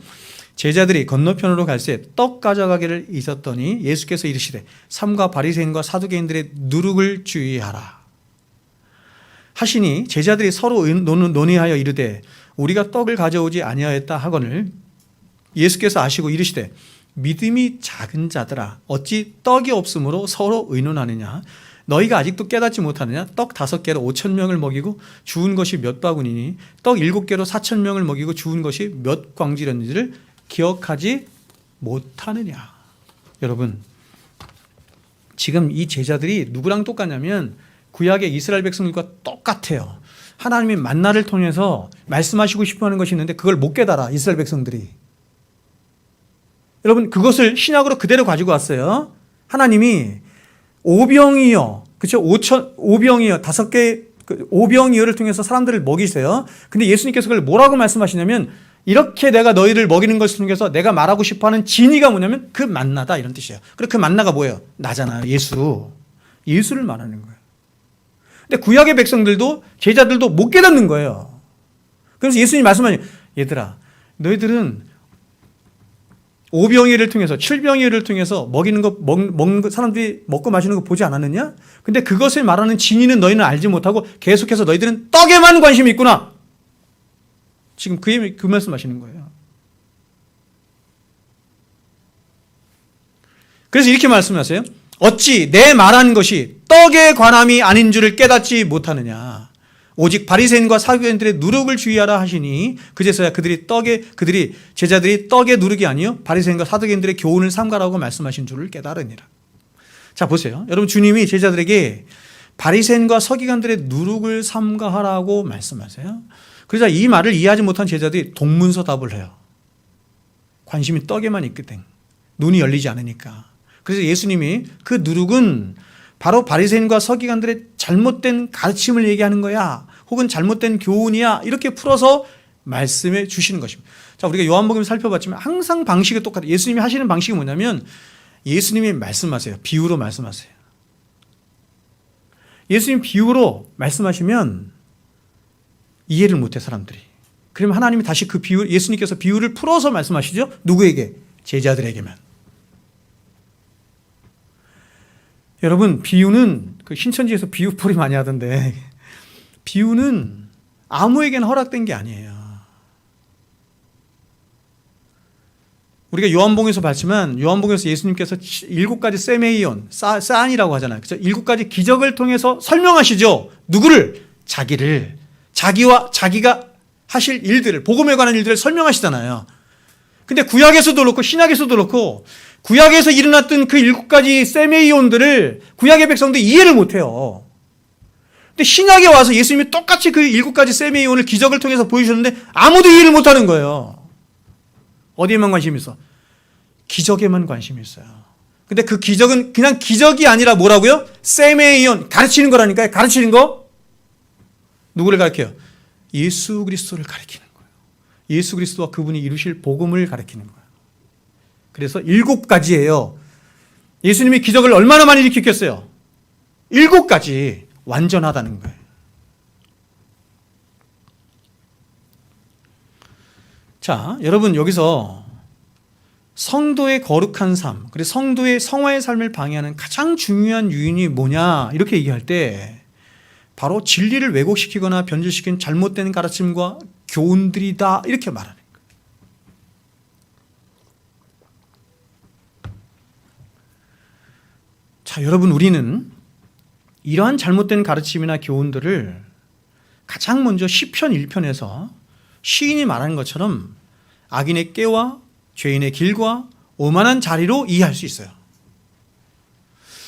제자들이 건너편으로 갈새 떡 가져가기를 있었더니 예수께서 이르시되 삼가 바리새인과 사두개인들의 누룩을 주의하라 하시니 제자들이 서로 논의하여 이르되 우리가 떡을 가져오지 아니하였다 하거늘 예수께서 아시고 이르시되 믿음이 작은 자들아 어찌 떡이 없으므로 서로 의논하느냐 너희가 아직도 깨닫지 못하느냐 떡 5개로 5,000명을 먹이고 주운 것이 몇 바구니니 떡 7개로 4,000명을 먹이고 주운 것이 몇 광질이었는지를 기억하지 못하느냐. 여러분, 지금 이 제자들이 누구랑 똑같냐면 구약의 이스라엘 백성들과 똑같아요. 하나님이 만나를 통해서 말씀하시고 싶어하는 것이 있는데 그걸 못 깨달아, 이스라엘 백성들이. 여러분, 그것을 신약으로 그대로 가지고 왔어요. 하나님이 오병이어 그렇죠? 5병이요. 5개, 5병이어를 통해서 사람들을 먹이세요. 근데 예수님께서 그걸 뭐라고 말씀하시냐면 이렇게 내가 너희를 먹이는 것을 통해서 내가 말하고 싶어하는 진의가 뭐냐면 그 만나다 이런 뜻이에요. 그리고 그 만나가 뭐예요? 나잖아요. 예수를 말하는 거예요. 근데 구약의 백성들도 제자들도 못 깨닫는 거예요. 그래서 예수님이 말씀하시는 얘들아 너희들은 5병이를 통해서 7병이를 통해서 먹이는 거 사람들이 먹고 마시는 거 보지 않았느냐? 근데 그것을 말하는 진의는 너희는 알지 못하고 계속해서 너희들은 떡에만 관심이 있구나. 지금 그 말씀하시는 거예요. 그래서 이렇게 말씀하세요. 어찌 내 말한 것이 떡에 관함이 아닌 줄을 깨닫지 못하느냐. 오직 바리새인과 사두개인들의 누룩을 주의하라 하시니 그제서야 그들이 제자들이 떡의 누룩이 아니요 바리새인과 사두개인들의 교훈을 삼가라고 말씀하신 줄을 깨달으니라. 자 보세요. 여러분 주님이 제자들에게 바리새인과 서기관들의 누룩을 삼가하라고 말씀하세요. 그러자 이 말을 이해하지 못한 제자들이 동문서답을 해요. 관심이 떡에만 있거든. 눈이 열리지 않으니까. 그래서 예수님이 그 누룩은 바로 바리새인과 서기관들의 잘못된 가르침을 얘기하는 거야. 혹은 잘못된 교훈이야. 이렇게 풀어서 말씀해 주시는 것입니다. 자, 우리가 요한복음을 살펴봤지만 항상 방식이 똑같아요. 예수님이 하시는 방식이 뭐냐면 예수님이 말씀하세요. 비유로 말씀하세요. 예수님 비유로 말씀하시면 이해를 못해 사람들이. 그러면 하나님이 다시 예수님께서 비유를 풀어서 말씀하시죠. 누구에게? 제자들에게만. 여러분 비유는 그 신천지에서 비유풀이 많이 하던데 비유는 아무에게나 허락된 게 아니에요. 우리가 요한복음에서 봤지만 요한복음에서 예수님께서 7가지 세메이온, 사인이라고 하잖아요. 그렇죠? 7가지 기적을 통해서 설명하시죠. 누구를? 자기와 자기가 하실 일들을, 복음에 관한 일들을 설명하시잖아요. 근데 구약에서도 그렇고 신약에서도 그렇고 구약에서 일어났던 그 7가지 세메이온들을 구약의 백성들이 이해를 못해요. 근데 신약에 와서 예수님이 똑같이 그 7가지 세메이온을 기적을 통해서 보여주셨는데 아무도 이해를 못하는 거예요. 어디에만 관심이 있어? 기적에만 관심이 있어요. 근데 그 기적은 그냥 기적이 아니라 뭐라고요? 세메이온, 가르치는 거라니까요. 가르치는 거. 누구를 가르쳐요? 예수 그리스도를 가르치는 거예요. 예수 그리스도와 그분이 이루실 복음을 가르치는 거예요. 그래서 7가지예요. 예수님이 기적을 얼마나 많이 일으켰겠어요? 7가지. 완전하다는 거예요. 자, 여러분 여기서 성도의 거룩한 삶, 그리고 성도의 성화의 삶을 방해하는 가장 중요한 요인이 뭐냐 이렇게 얘기할 때 바로 진리를 왜곡시키거나 변질시킨 잘못된 가르침과 교훈들이다 이렇게 말하는 거예요. 자, 여러분 우리는 이러한 잘못된 가르침이나 교훈들을 가장 먼저 시편 1편에서 시인이 말하는 것처럼 악인의 꾀와 죄인의 길과 오만한 자리로 이해할 수 있어요.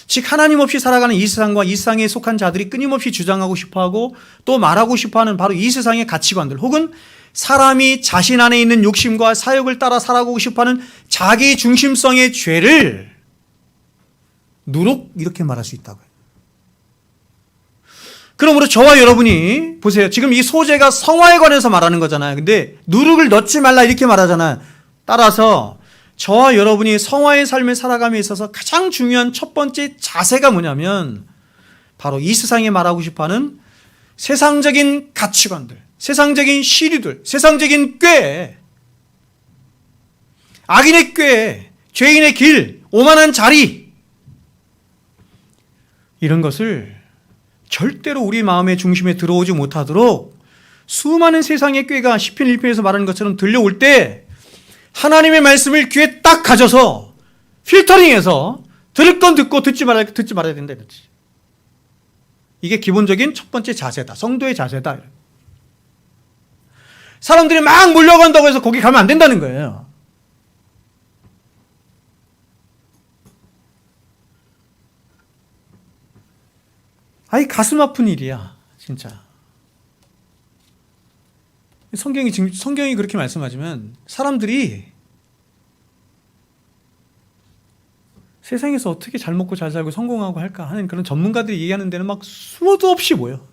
즉 하나님 없이 살아가는 이 세상과 이 세상에 속한 자들이 끊임없이 주장하고 싶어하고 또 말하고 싶어하는 바로 이 세상의 가치관들 혹은 사람이 자신 안에 있는 욕심과 사욕을 따라 살아가고 싶어하는 자기 중심성의 죄를 누룩 이렇게 말할 수 있다고요. 그러므로 저와 여러분이 보세요. 지금 이 소재가 성화에 관해서 말하는 거잖아요. 근데 누룩을 넣지 말라 이렇게 말하잖아요. 따라서 저와 여러분이 성화의 삶을 살아감에 있어서 가장 중요한 첫 번째 자세가 뭐냐면 바로 이 세상에 말하고 싶어하는 세상적인 가치관들, 세상적인 시류들, 세상적인 꾀, 악인의 꾀, 죄인의 길, 오만한 자리 이런 것을 절대로 우리 마음의 중심에 들어오지 못하도록 수많은 세상의 꾀가 시편 1편에서 말하는 것처럼 들려올 때 하나님의 말씀을 귀에 딱 가져서 필터링해서 들을 건 듣고 듣지 말아야 된다 이거지. 이게 기본적인 첫 번째 자세다. 성도의 자세다. 사람들이 막 몰려간다고 해서 거기 가면 안 된다는 거예요. 아이 가슴 아픈 일이야 진짜. 성경이 그렇게 말씀하지만 사람들이 세상에서 어떻게 잘 먹고 잘 살고 성공하고 할까 하는 그런 전문가들이 얘기하는 데는 막 수도 없이 모여.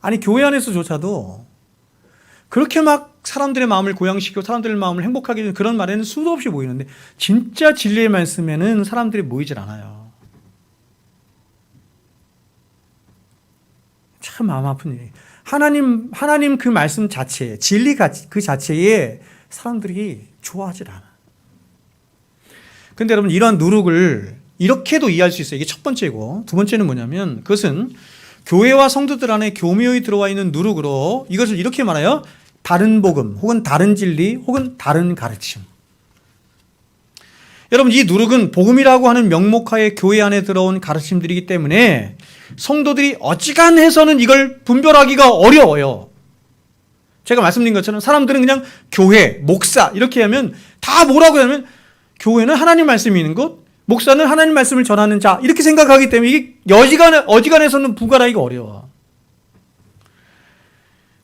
아니, 교회 안에서조차도 그렇게 막 사람들의 마음을 고양시키고 사람들의 마음을 행복하게 하는 그런 말에는 수도 없이 모이는데, 진짜 진리의 말씀에는 사람들이 모이질 않아요. 참 마음 아픈 일이에요. 하나님 그 말씀 자체에, 진리 그 자체에 사람들이 좋아하질 않아. 근데 여러분, 이러한 누룩을 이렇게도 이해할 수 있어요. 이게 첫 번째고, 두 번째는 뭐냐면, 그것은 교회와 성도들 안에 교묘히 들어와 있는 누룩으로 이것을 이렇게 말해요. 다른 복음, 혹은 다른 진리, 혹은 다른 가르침. 여러분, 이 누룩은 복음이라고 하는 명목하에 교회 안에 들어온 가르침들이기 때문에 성도들이 어지간해서는 이걸 분별하기가 어려워요. 제가 말씀드린 것처럼 사람들은 그냥 교회, 목사 이렇게 하면 다 뭐라고 하면, 교회는 하나님 말씀이 있는 곳, 목사는 하나님 말씀을 전하는 자, 이렇게 생각하기 때문에 이게 어지간해서는 분간하기가 어려워.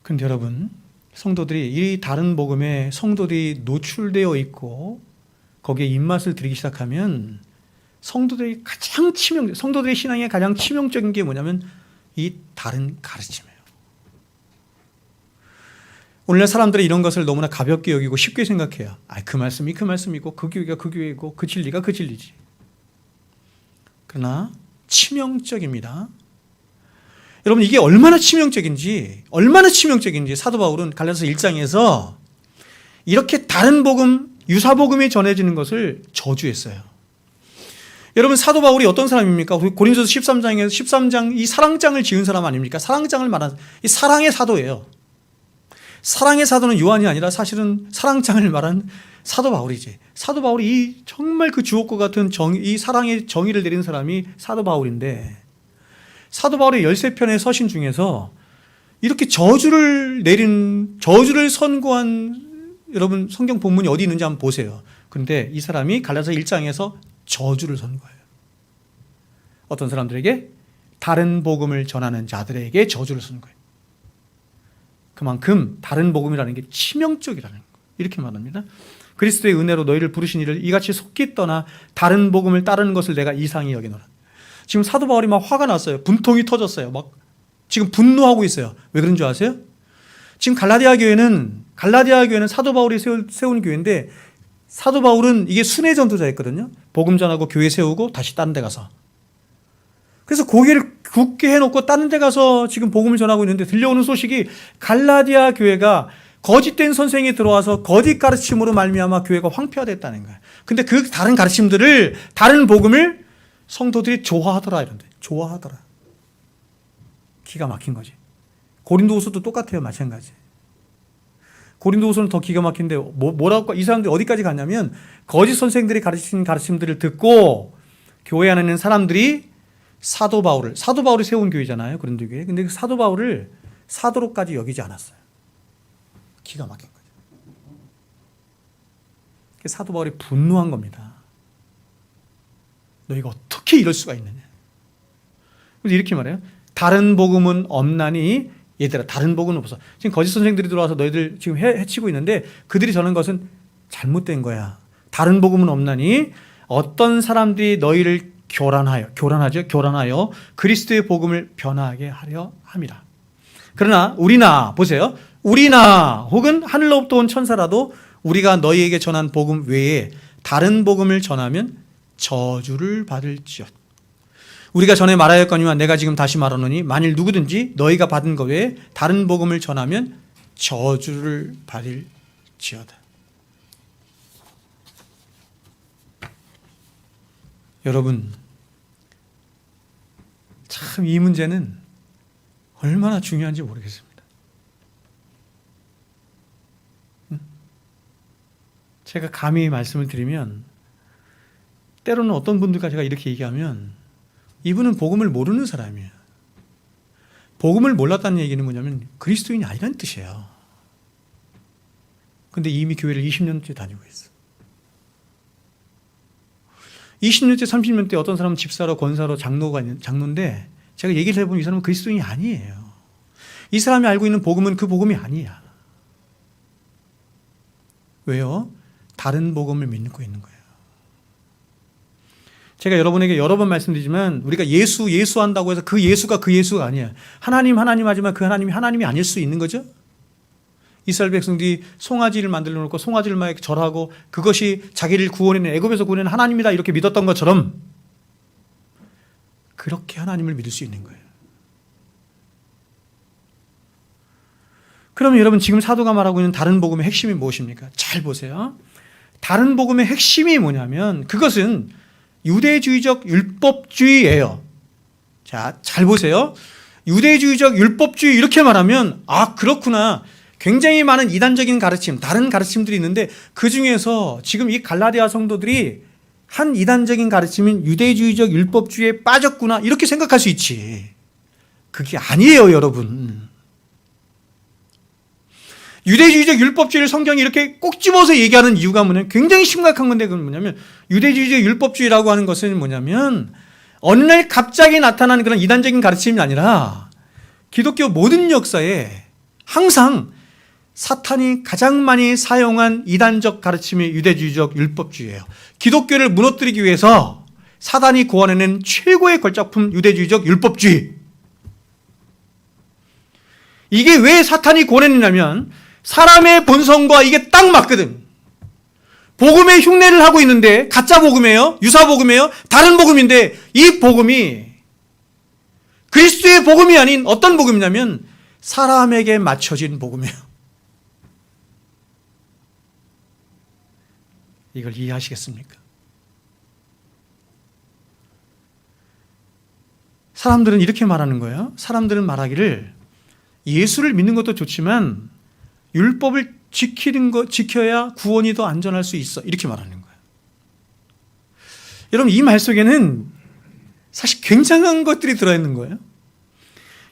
근데 여러분, 성도들이 이 다른 복음에 성도들이 노출되어 있고 거기에 입맛을 들이기 시작하면 성도들의 신앙의 가장 치명적인 게 뭐냐면 이 다른 가르침이에요. 오늘날 사람들이 이런 것을 너무나 가볍게 여기고 쉽게 생각해요. 그 말씀이 그 말씀이고 그 교회가 그 교회이고 그 진리가 그 진리지. 그러나 치명적입니다. 여러분, 이게 얼마나 치명적인지 사도 바울은 갈라디아서 1장에서 이렇게 다른 복음, 유사복음이 전해지는 것을 저주했어요. 여러분, 사도 바울이 어떤 사람입니까? 고린도서 13장 이 사랑장을 지은 사람 아닙니까? 사랑장을 말한 이 사랑의 사도예요. 사랑의 사도는 요한이 아니라 사실은 사랑장을 말한 사도 바울이지. 사도 바울이 이 정말 그 주옥과 같은 이 사랑의 정의를 내린 사람이 사도 바울인데, 사도 바울의 13편의 서신 중에서 이렇게 저주를 선고한 여러분 성경 본문이 어디 있는지 한번 보세요. 그런데 이 사람이 갈라디아서 1장에서 저주를 선고해요. 어떤 사람들에게? 다른 복음을 전하는 자들에게 저주를 선고해요. 그만큼 다른 복음이라는 게 치명적이라는 거, 이렇게 말합니다. 그리스도의 은혜로 너희를 부르신 이를 이같이 속기 떠나 다른 복음을 따르는 것을 내가 이상히 여기노라. 지금 사도 바울이 막 화가 났어요. 분통이 터졌어요. 막 지금 분노하고 있어요. 왜 그런 줄 아세요? 지금 갈라디아 교회는 사도 바울이 세운 교회인데, 사도 바울은 이게 순회 전도자였거든요. 복음 전하고 교회 세우고 다시 다른 데 가서. 그래서 고개를 굳게 해놓고 다른 데 가서 지금 복음을 전하고 있는데, 들려오는 소식이 갈라디아 교회가 거짓된 선생이 들어와서 거짓 가르침으로 말미암아 교회가 황폐화됐다는 거예요. 근데 그 다른 가르침들을, 다른 복음을 성도들이 좋아하더라, 이런데. 좋아하더라. 기가 막힌 거지. 고린도후서도 똑같아요. 마찬가지. 고린도후서는 더 기가 막힌데, 뭐라고, 이 사람들이 어디까지 갔냐면, 거짓 선생들이 가르치는 가르침들을 듣고 교회 안에 있는 사람들이 사도 바울이 세운 교회잖아요. 고린도 교회. 근데 그 사도 바울을 사도로까지 여기지 않았어요. 기가 막힌 거죠. 사도 바울이 분노한 겁니다. 너희가 어떻게 이럴 수가 있느냐. 그래서 이렇게 말해요. 다른 복음은 없나니 얘들아, 다른 복음은 없어. 지금 거짓 선생들이 들어와서 너희들 지금 해치고 있는데, 그들이 전한 것은 잘못된 거야. 다른 복음은 없나니 어떤 사람들이 너희를 교란하여 그리스도의 복음을 변화하게 하려 함이라. 그러나 우리나, 보세요. 우리나 혹은 하늘로부터 온 천사라도 우리가 너희에게 전한 복음 외에 다른 복음을 전하면 저주를 받을지어다. 우리가 전에 말하였거니와 내가 지금 다시 말하노니 만일 누구든지 너희가 받은 것 외에 다른 복음을 전하면 저주를 받을지어다. 여러분, 참 이 문제는 얼마나 중요한지 모르겠습니다. 제가 감히 말씀을 드리면, 때로는 어떤 분들과 제가 이렇게 얘기하면 이분은 복음을 모르는 사람이에요. 복음을 몰랐다는 얘기는 뭐냐면 그리스도인이 아니라는 뜻이에요. 근데 이미 교회를 20년째 다니고 있어. 20년째, 30년째 어떤 사람은 집사로, 권사로, 장로인데, 제가 얘기를 해보면 이 사람은 그리스도인이 아니에요. 이 사람이 알고 있는 복음은 그 복음이 아니야. 왜요? 다른 복음을 믿고 있는 거예요. 제가 여러분에게 여러 번 말씀드리지만 우리가 예수한다고 해서 그 예수가 아니에요. 하나님 하지만 그 하나님이 하나님이 아닐 수 있는 거죠. 이스라엘 백성들이 송아지를 만들어 놓고 송아지를 막 절하고 그것이 자기를 구원해낸 애굽에서 구원해낸 하나님이다 이렇게 믿었던 것처럼 그렇게 하나님을 믿을 수 있는 거예요. 그러면 여러분 지금 사도가 말하고 있는 다른 복음의 핵심이 무엇입니까? 잘 보세요. 다른 복음의 핵심이 뭐냐면 그것은 유대주의적 율법주의예요. 자, 잘 보세요. 유대주의적 율법주의 이렇게 말하면 아 그렇구나. 굉장히 많은 이단적인 가르침, 다른 가르침들이 있는데 그 중에서 지금 이 갈라디아 성도들이 한 이단적인 가르침인 유대주의적 율법주의에 빠졌구나 이렇게 생각할 수 있지. 그게 아니에요, 여러분. 유대주의적 율법주의를 성경이 이렇게 꼭 집어서 얘기하는 이유가 뭐냐면 굉장히 심각한 건데 그건 뭐냐면 유대주의적 율법주의라고 하는 것은 뭐냐면 어느 날 갑자기 나타나는 그런 이단적인 가르침이 아니라 기독교 모든 역사에 항상 사탄이 가장 많이 사용한 이단적 가르침이 유대주의적 율법주의예요. 기독교를 무너뜨리기 위해서 사단이 고안해낸 최고의 걸작품 유대주의적 율법주의. 이게 왜 사탄이 고안했냐면 사람의 본성과 이게 딱 맞거든. 복음의 흉내를 하고 있는데 가짜 복음이에요? 유사 복음이에요? 다른 복음인데 이 복음이 그리스도의 복음이 아닌 어떤 복음이냐면 사람에게 맞춰진 복음이에요. 이걸 이해하시겠습니까? 사람들은 이렇게 말하는 거예요. 사람들은 말하기를 예수를 믿는 것도 좋지만 율법을 지켜야 구원이 더 안전할 수 있어. 이렇게 말하는 거예요. 여러분, 이 말 속에는 사실 굉장한 것들이 들어있는 거예요.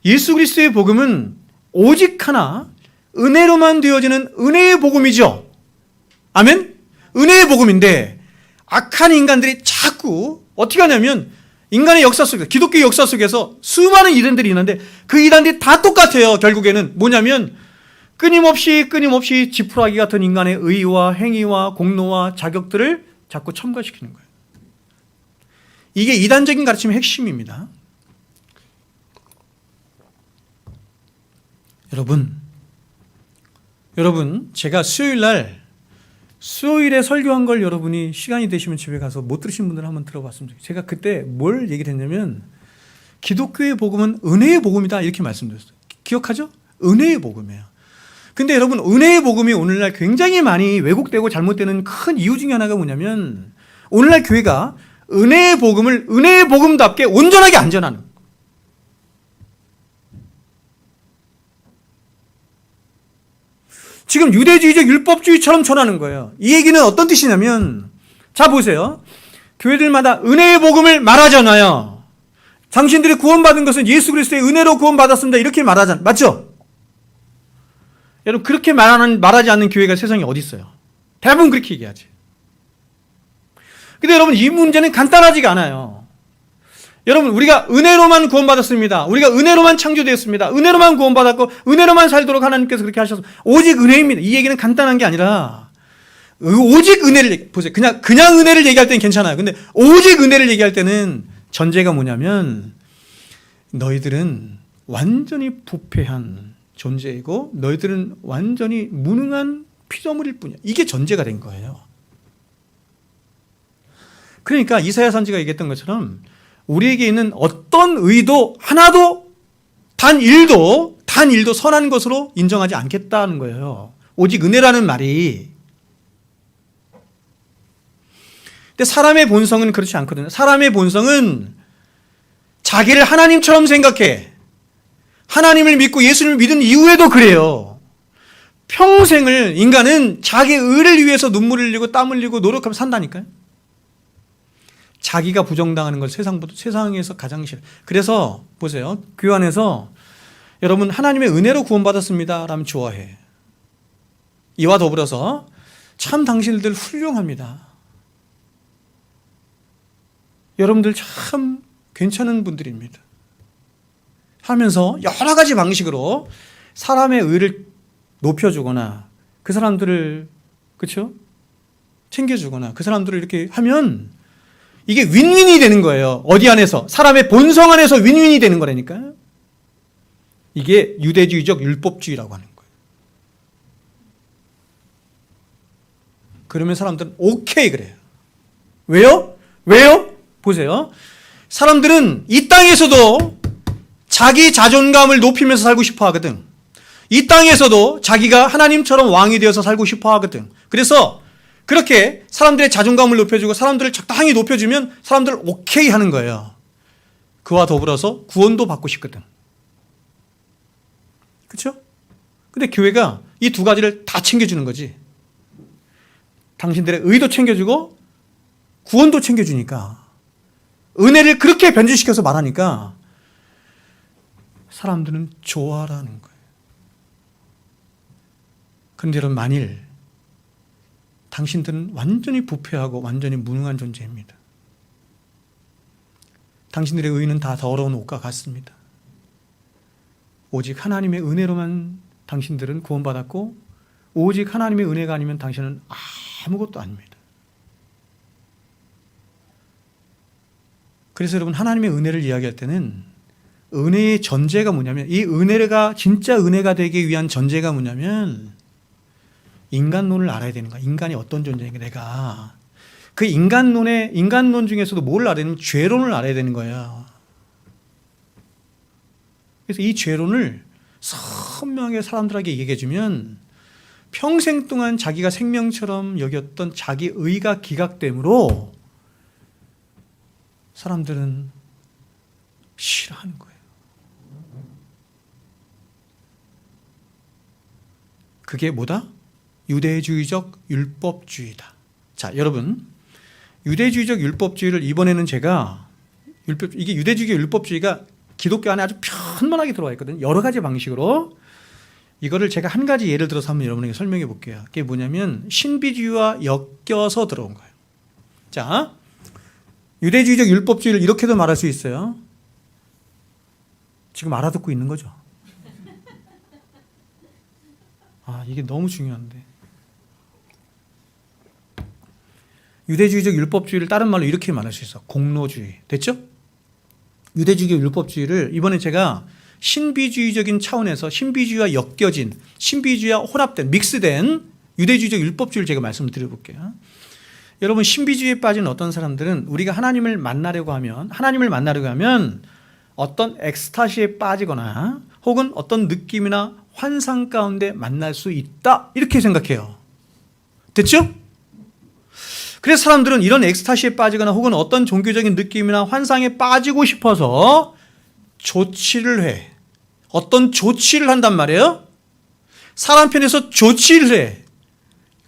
예수 그리스도의 복음은 오직 하나, 은혜로만 되어지는 은혜의 복음이죠. 아멘? 은혜의 복음인데 악한 인간들이 자꾸 어떻게 하냐면 인간의 역사 속에서 기독교의 역사 속에서 수많은 이단들이 있는데 그 이단들이 다 똑같아요. 결국에는 뭐냐면 끊임없이 지푸라기 같은 인간의 의와 행위와 공로와 자격들을 자꾸 첨가시키는 거예요. 이게 이단적인 가르침의 핵심입니다. 여러분 제가 수요일에 설교한 걸 여러분이 시간이 되시면 집에 가서 못 들으신 분들은 한번 들어봤으면 좋겠어요. 제가 그때 뭘 얘기를 했냐면 기독교의 복음은 은혜의 복음이다 이렇게 말씀드렸어요. 기억하죠? 은혜의 복음이에요. 근데 여러분 은혜의 복음이 오늘날 굉장히 많이 왜곡되고 잘못되는 큰 이유 중에 하나가 뭐냐면 오늘날 교회가 은혜의 복음을 은혜의 복음답게 온전하게 안 전하는 거예요. 지금 유대주의적 율법주의처럼 전하는 거예요. 이 얘기는 어떤 뜻이냐면 자 보세요. 교회들마다 은혜의 복음을 말하잖아요. 당신들이 구원받은 것은 예수 그리스도의 은혜로 구원받았습니다. 이렇게 말하잖아요. 맞죠? 여러분 그렇게 말하지 않는 교회가 세상에 어디 있어요? 대부분 그렇게 얘기하지. 근데 여러분 이 문제는 간단하지가 않아요. 여러분 우리가 은혜로만 구원받았습니다. 우리가 은혜로만 창조되었습니다. 은혜로만 구원받았고 은혜로만 살도록 하나님께서 그렇게 하셔서 오직 은혜입니다. 이 얘기는 간단한 게 아니라 오직 은혜를 보세요. 그냥 은혜를 얘기할 때는 괜찮아요. 근데 오직 은혜를 얘기할 때는 전제가 뭐냐면 너희들은 완전히 부패한 존재이고 너희들은 완전히 무능한 피조물일 뿐이야. 이게 전제가 된 거예요. 그러니까 이사야 선지자가 얘기했던 것처럼 우리에게 있는 어떤 의도 하나도 단 일도 선한 것으로 인정하지 않겠다는 거예요. 오직 은혜라는 말이. 근데 사람의 본성은 그렇지 않거든요. 사람의 본성은 자기를 하나님처럼 생각해. 하나님을 믿고 예수님을 믿은 이후에도 그래요. 평생을 인간은 자기 의를 위해서 눈물을 흘리고 땀 흘리고 노력하며 산다니까요. 자기가 부정당하는 걸 세상에서 가장 싫어. 그래서 보세요. 교회 안에서 여러분 하나님의 은혜로 구원받았습니다 라면 좋아해. 이와 더불어서 참 당신들 훌륭합니다. 여러분들 참 괜찮은 분들입니다. 하면서 여러 가지 방식으로 사람의 의를 높여주거나 그 사람들을 그렇죠? 챙겨주거나 그 사람들을 이렇게 하면 이게 윈윈이 되는 거예요. 어디 안에서? 사람의 본성 안에서 윈윈이 되는 거라니까요. 이게 유대주의적 율법주의라고 하는 거예요. 그러면 사람들은 오케이 그래요. 왜요? 왜요? 보세요. 사람들은 이 땅에서도 자기 자존감을 높이면서 살고 싶어 하거든. 이 땅에서도 자기가 하나님처럼 왕이 되어서 살고 싶어 하거든. 그래서 그렇게 사람들의 자존감을 높여주고 사람들을 적당히 높여주면 사람들 오케이 하는 거예요. 그와 더불어서 구원도 받고 싶거든. 그렇죠? 근데 교회가 이 두 가지를 다 챙겨주는 거지. 당신들의 의도 챙겨주고 구원도 챙겨주니까, 은혜를 그렇게 변질시켜서 말하니까 사람들은 좋아라는 거예요. 그런데 여러분, 만일 당신들은 완전히 부패하고 완전히 무능한 존재입니다. 당신들의 의는 다 더러운 옷과 같습니다. 오직 하나님의 은혜로만 당신들은 구원받았고, 오직 하나님의 은혜가 아니면 당신은 아무것도 아닙니다. 그래서 여러분, 하나님의 은혜를 이야기할 때는 은혜의 전제가 뭐냐면, 이 은혜가 진짜 은혜가 되기 위한 전제가 뭐냐면 인간론을 알아야 되는 거야. 인간이 어떤 존재인가. 내가 그 인간론 중에서도 뭘 알아야 되냐면 죄론을 알아야 되는 거예요. 그래서 이 죄론을 선명하게 사람들에게 얘기해 주면 평생 동안 자기가 생명처럼 여겼던 자기 의가 기각되므로 사람들은 싫어하는 거예요. 그게 뭐다? 유대주의적 율법주의다. 자, 여러분, 유대주의적 율법주의를 이번에는 제가 이게 유대주의적 율법주의가 기독교 안에 아주 편만하게 들어와 있거든요. 여러 가지 방식으로. 이거를 제가 한 가지 예를 들어서 한번 여러분에게 설명해 볼게요. 그게 뭐냐면 신비주의와 엮여서 들어온 거예요. 자, 유대주의적 율법주의를 이렇게도 말할 수 있어요. 지금 알아듣고 있는 거죠. 이게 너무 중요한데. 유대주의적 율법주의를 다른 말로 이렇게 말할 수 있어. 공로주의. 됐죠? 유대주의적 율법주의를 이번에 제가 신비주의적인 차원에서 신비주의와 엮여진, 신비주의와 혼합된, 믹스된 유대주의적 율법주의를 제가 말씀을 드려볼게요. 여러분, 신비주의에 빠진 어떤 사람들은 우리가 하나님을 만나려고 하면 어떤 엑스타시에 빠지거나 혹은 어떤 느낌이나 환상 가운데 만날 수 있다, 이렇게 생각해요. 됐죠? 그래서 사람들은 이런 엑스타시에 빠지거나 혹은 어떤 종교적인 느낌이나 환상에 빠지고 싶어서 조치를 해. 어떤 조치를 한단 말이에요? 사람 편에서 조치를 해.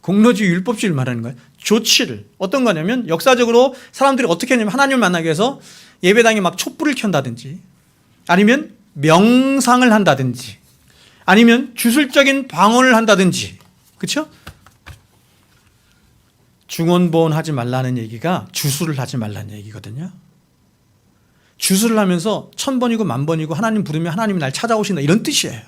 공로주의 율법주의를 말하는 거예요. 조치를. 어떤 거냐면 역사적으로 사람들이 어떻게 하냐면 하나님을 만나기 위해서 예배당에 막 촛불을 켠다든지, 아니면 명상을 한다든지, 아니면 주술적인 방언을 한다든지. 그렇죠? 중언부언 하지 말라는 얘기가 주술을 하지 말라는 얘기거든요. 주술을 하면서 1000번이고 10,000번이고 하나님 부르면 하나님이 날 찾아오신다, 이런 뜻이에요.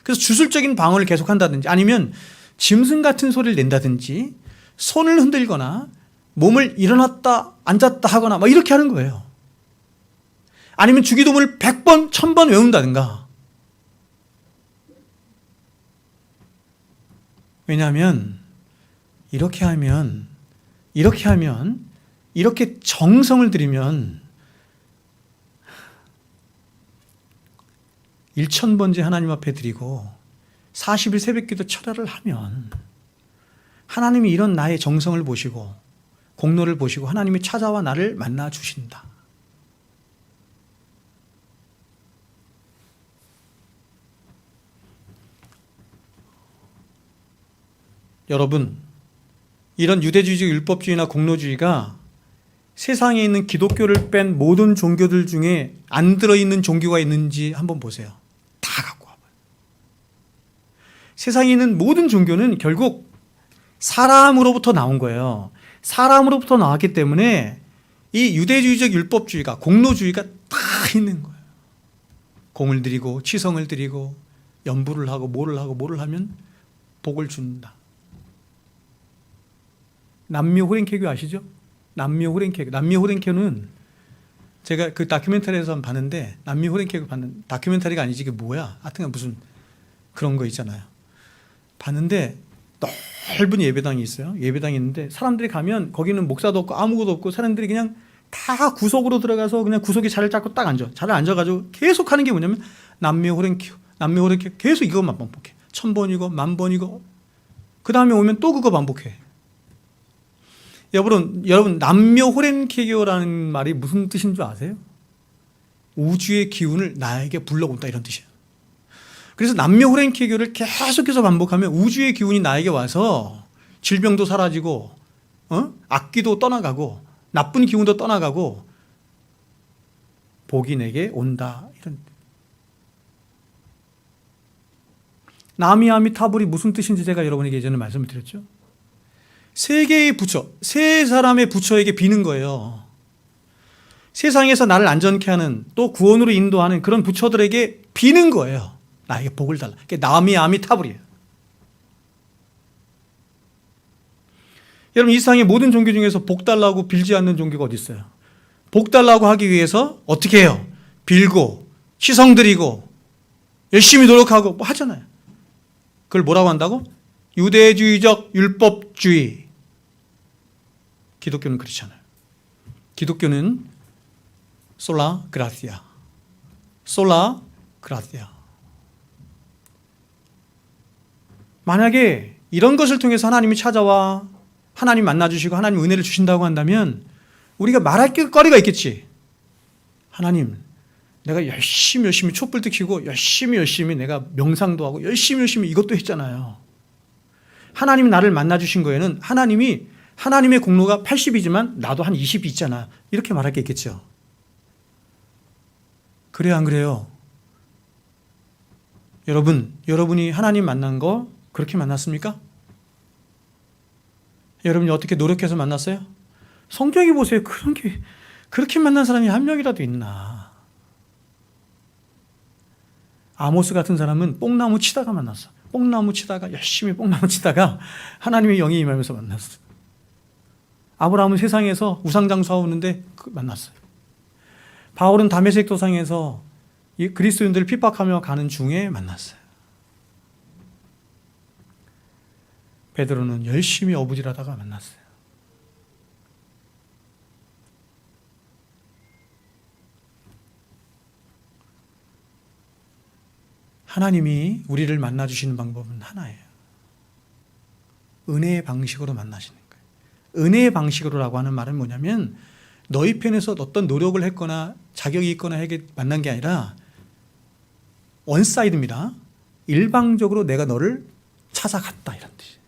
그래서 주술적인 방언을 계속 한다든지, 아니면 짐승 같은 소리를 낸다든지, 손을 흔들거나 몸을 일어났다 앉았다 하거나 막 이렇게 하는 거예요. 아니면 주기도문을 100번 1000번 외운다든가. 왜냐하면 이렇게 정성을 들이면 1000번째 하나님 앞에 드리고 40일 새벽기도 철야를 하면 하나님이 이런 나의 정성을 보시고 공로를 보시고 하나님이 찾아와 나를 만나 주신다. 여러분, 이런 유대주의적 율법주의나 공로주의가 세상에 있는 기독교를 뺀 모든 종교들 중에 안 들어있는 종교가 있는지 한번 보세요. 다 갖고 와봐요. 세상에 있는 모든 종교는 결국 사람으로부터 나온 거예요. 사람으로부터 나왔기 때문에 이 유대주의적 율법주의가, 공로주의가 다 있는 거예요. 공을 드리고 치성을 드리고 연부를 하고 뭐를 하면 복을 준다. 남묘 호랭개교 아시죠? 남미 호랭케는 제가 그 다큐멘터리에서 봤는데, 남미 호랭케를 봤는 다큐멘터리가 아니지 이게 뭐야? 하여튼 무슨 그런 거 있잖아요. 봤는데 넓은 예배당이 있어요. 예배당이 있는데 사람들이 가면 거기는 목사도 없고 아무것도 없고 사람들이 그냥 다 구석으로 들어가서 그냥 구석에 자리를 잡고 딱 앉아. 자리를 앉아가지고 계속 하는 게 뭐냐면 남미 호랭케 계속 이것만 반복해. 1000번이고 10,000번이고 그 다음에 오면 또 그거 반복해. 여러분 남묘 호렌케교라는 말이 무슨 뜻인 줄 아세요? 우주의 기운을 나에게 불러온다 이런 뜻이에요. 그래서 남묘 호렌케교를 계속해서 반복하면 우주의 기운이 나에게 와서 질병도 사라지고 악기도 떠나가고 나쁜 기운도 떠나가고 복이 내게 온다 이런. 나미아미타불이 무슨 뜻인지 제가 여러분에게 예전에 말씀을 드렸죠. 세 개의 부처, 세 사람의 부처에게 비는 거예요. 세상에서 나를 안전케 하는 또 구원으로 인도하는 그런 부처들에게 비는 거예요. 나에게 복을 달라. 그게 나미아미타불이에요. 여러분 이 세상의 모든 종교 중에서 복 달라고 빌지 않는 종교가 어디 있어요? 복 달라고 하기 위해서 어떻게 해요? 빌고 희성 드리고 열심히 노력하고 뭐 하잖아요. 그걸 뭐라고 한다고? 유대주의적 율법주의. 기독교는 그렇지 않아요. 기독교는 솔라 그라티아. 솔라 그라티아. 만약에 이런 것을 통해서 하나님이 찾아와 하나님 만나주시고 하나님 은혜를 주신다고 한다면 우리가 말할 거리가 있겠지. 하나님, 내가 열심히 촛불도 켜고 열심히 내가 명상도 하고 열심히 이것도 했잖아요. 하나님이 나를 만나주신 거에는 하나님의 공로가 80이지만 나도 한 20이 있잖아. 이렇게 말할 게 있겠죠. 그래요, 안 그래요? 여러분이 하나님 만난 거 그렇게 만났습니까? 여러분이 어떻게 노력해서 만났어요? 성경에 보세요. 그렇게 만난 사람이 한 명이라도 있나? 아모스 같은 사람은 뽕나무 치다가 만났어. 열심히 뽕나무 치다가 하나님의 영이 임하면서 만났어. 아브라함은 세상에서 우상장수하는데 만났어요. 바울은 다메섹 도상에서 그리스도인들을 핍박하며 가는 중에 만났어요. 베드로는 열심히 어부질하다가 만났어요. 하나님이 우리를 만나주시는 방법은 하나예요. 은혜의 방식으로 만나시는 거예요. 은혜의 방식으로라고 하는 말은 뭐냐면 너희 편에서 어떤 노력을 했거나 자격이 있거나 해게 만난 게 아니라 원사이드입니다. 일방적으로 내가 너를 찾아갔다 이런 뜻이에요.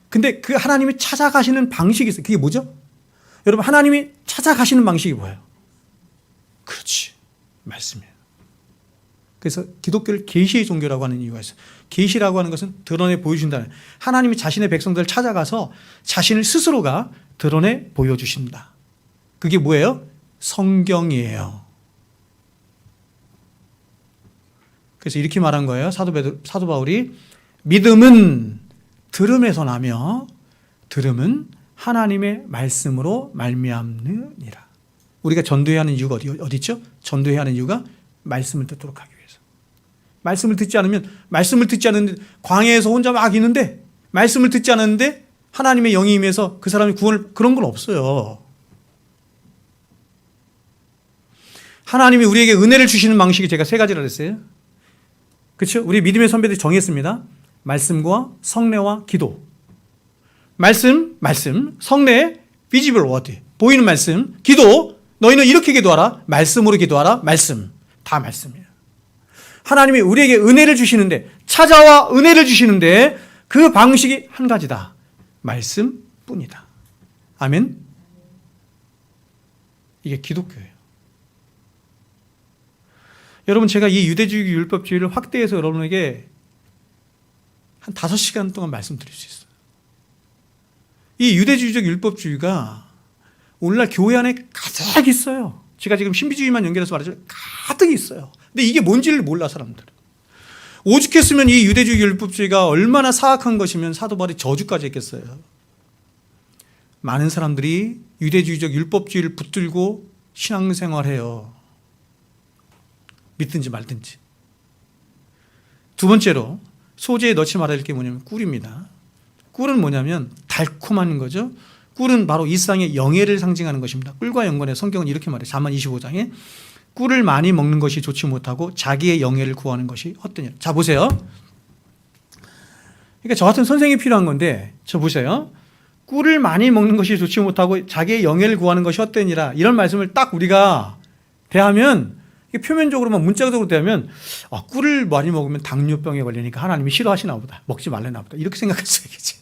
근데 그 하나님이 찾아가시는 방식이 있어요. 그게 뭐죠? 여러분 하나님이 찾아가시는 방식이 뭐예요? 그렇지. 말씀이에요. 그래서 기독교를 계시의 종교라고 하는 이유가 있어요. 계시라고 하는 것은 드러내 보여준다는, 하나님이 자신의 백성들을 찾아가서 자신을 스스로가 드러내 보여주신다. 그게 뭐예요? 성경이에요. 그래서 이렇게 말한 거예요. 사도 바울이 믿음은 들음에서 나며 들음은 하나님의 말씀으로 말미암느니라. 우리가 전도해야 하는 이유가 어디 있죠? 전도해야 하는 이유가 말씀을 듣도록 하기 위해서. 말씀을 듣지 않는데 광야에서 혼자 막 있는데 말씀을 듣지 않았는데 하나님의 영이 임해서 그 사람이 구원을, 그런 건 없어요. 하나님이 우리에게 은혜를 주시는 방식이 제가 세 가지라 그랬어요. 그렇죠? 우리 믿음의 선배들이 정했습니다. 말씀과 성례와 기도. 말씀, 성례, visible word, 보이는 말씀, 기도, 너희는 이렇게 기도하라, 말씀으로 기도하라, 말씀. 다 말씀이에요. 하나님이 우리에게 은혜를 주시는데, 찾아와 은혜를 주시는데 그 방식이 한 가지다. 말씀뿐이다. 아멘. 이게 기독교예요. 여러분, 제가 이 유대주의 율법주의를 확대해서 여러분에게 한 5시간 동안 말씀드릴 수 있어요. 이 유대주의적 율법주의가 오늘날 교회 안에 가득 있어요. 제가 지금 신비주의만 연결해서 말하지만 가득 있어요. 근데 이게 뭔지를 몰라, 사람들은. 오죽했으면 이 유대주의 율법주의가 얼마나 사악한 것이면 사도 바울이 저주까지 했겠어요. 많은 사람들이 유대주의적 율법주의를 붙들고 신앙생활해요. 믿든지 말든지. 두 번째로 소재에 넣지 말아야 할 게 뭐냐면 꿀입니다. 꿀은 뭐냐면 달콤한 거죠. 꿀은 바로 이 세상의 영예를 상징하는 것입니다. 꿀과 연관해 성경은 이렇게 말해요. 잠언 25장에 꿀을 많이 먹는 것이 좋지 못하고 자기의 영예를 구하는 것이 헛되니라. 자, 보세요. 그러니까 저 같은 선생이 필요한 건데, 저 보세요. 꿀을 많이 먹는 것이 좋지 못하고 자기의 영예를 구하는 것이 헛되니라. 이런 말씀을 딱 우리가 대하면, 표면적으로만 문자적으로 대하면, 꿀을 많이 먹으면 당뇨병에 걸리니까 하나님이 싫어하시나 보다. 먹지 말래나 보다. 이렇게 생각할 수 있겠지.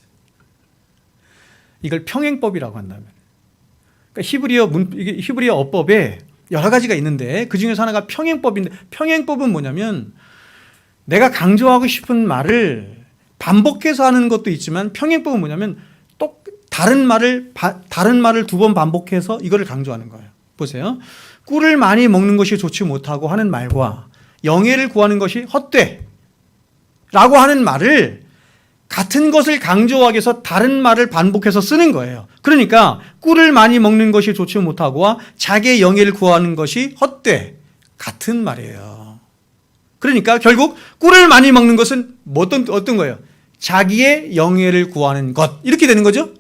이걸 평행법이라고 한다면. 그러니까 히브리어 어법에 여러 가지가 있는데 그 중에서 하나가 평행법인데, 평행법은 뭐냐면 내가 강조하고 싶은 말을 반복해서 하는 것도 있지만, 평행법은 뭐냐면 또 다른 말을 두 번 반복해서 이거를 강조하는 거예요. 보세요. 꿀을 많이 먹는 것이 좋지 못하고 하는 말과 영예를 구하는 것이 헛돼 라고 하는 말을 같은 것을 강조하기 위해서 다른 말을 반복해서 쓰는 거예요. 그러니까 꿀을 많이 먹는 것이 좋지 못하고와 자기의 영예를 구하는 것이 헛돼, 같은 말이에요. 그러니까 결국 꿀을 많이 먹는 것은 어떤 거예요? 자기의 영예를 구하는 것, 이렇게 되는 거죠.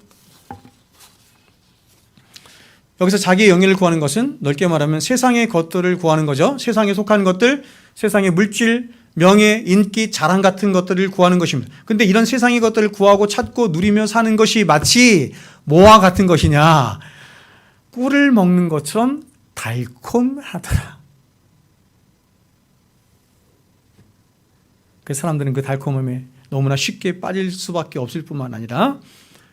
여기서 자기의 영예를 구하는 것은 넓게 말하면 세상의 것들을 구하는 거죠. 세상에 속한 것들, 세상의 물질, 명예, 인기, 자랑 같은 것들을 구하는 것입니다. 그런데 이런 세상의 것들을 구하고 찾고 누리며 사는 것이 마치 뭐와 같은 것이냐? 꿀을 먹는 것처럼 달콤하더라. 그 사람들은 그 달콤함에 너무나 쉽게 빠질 수밖에 없을 뿐만 아니라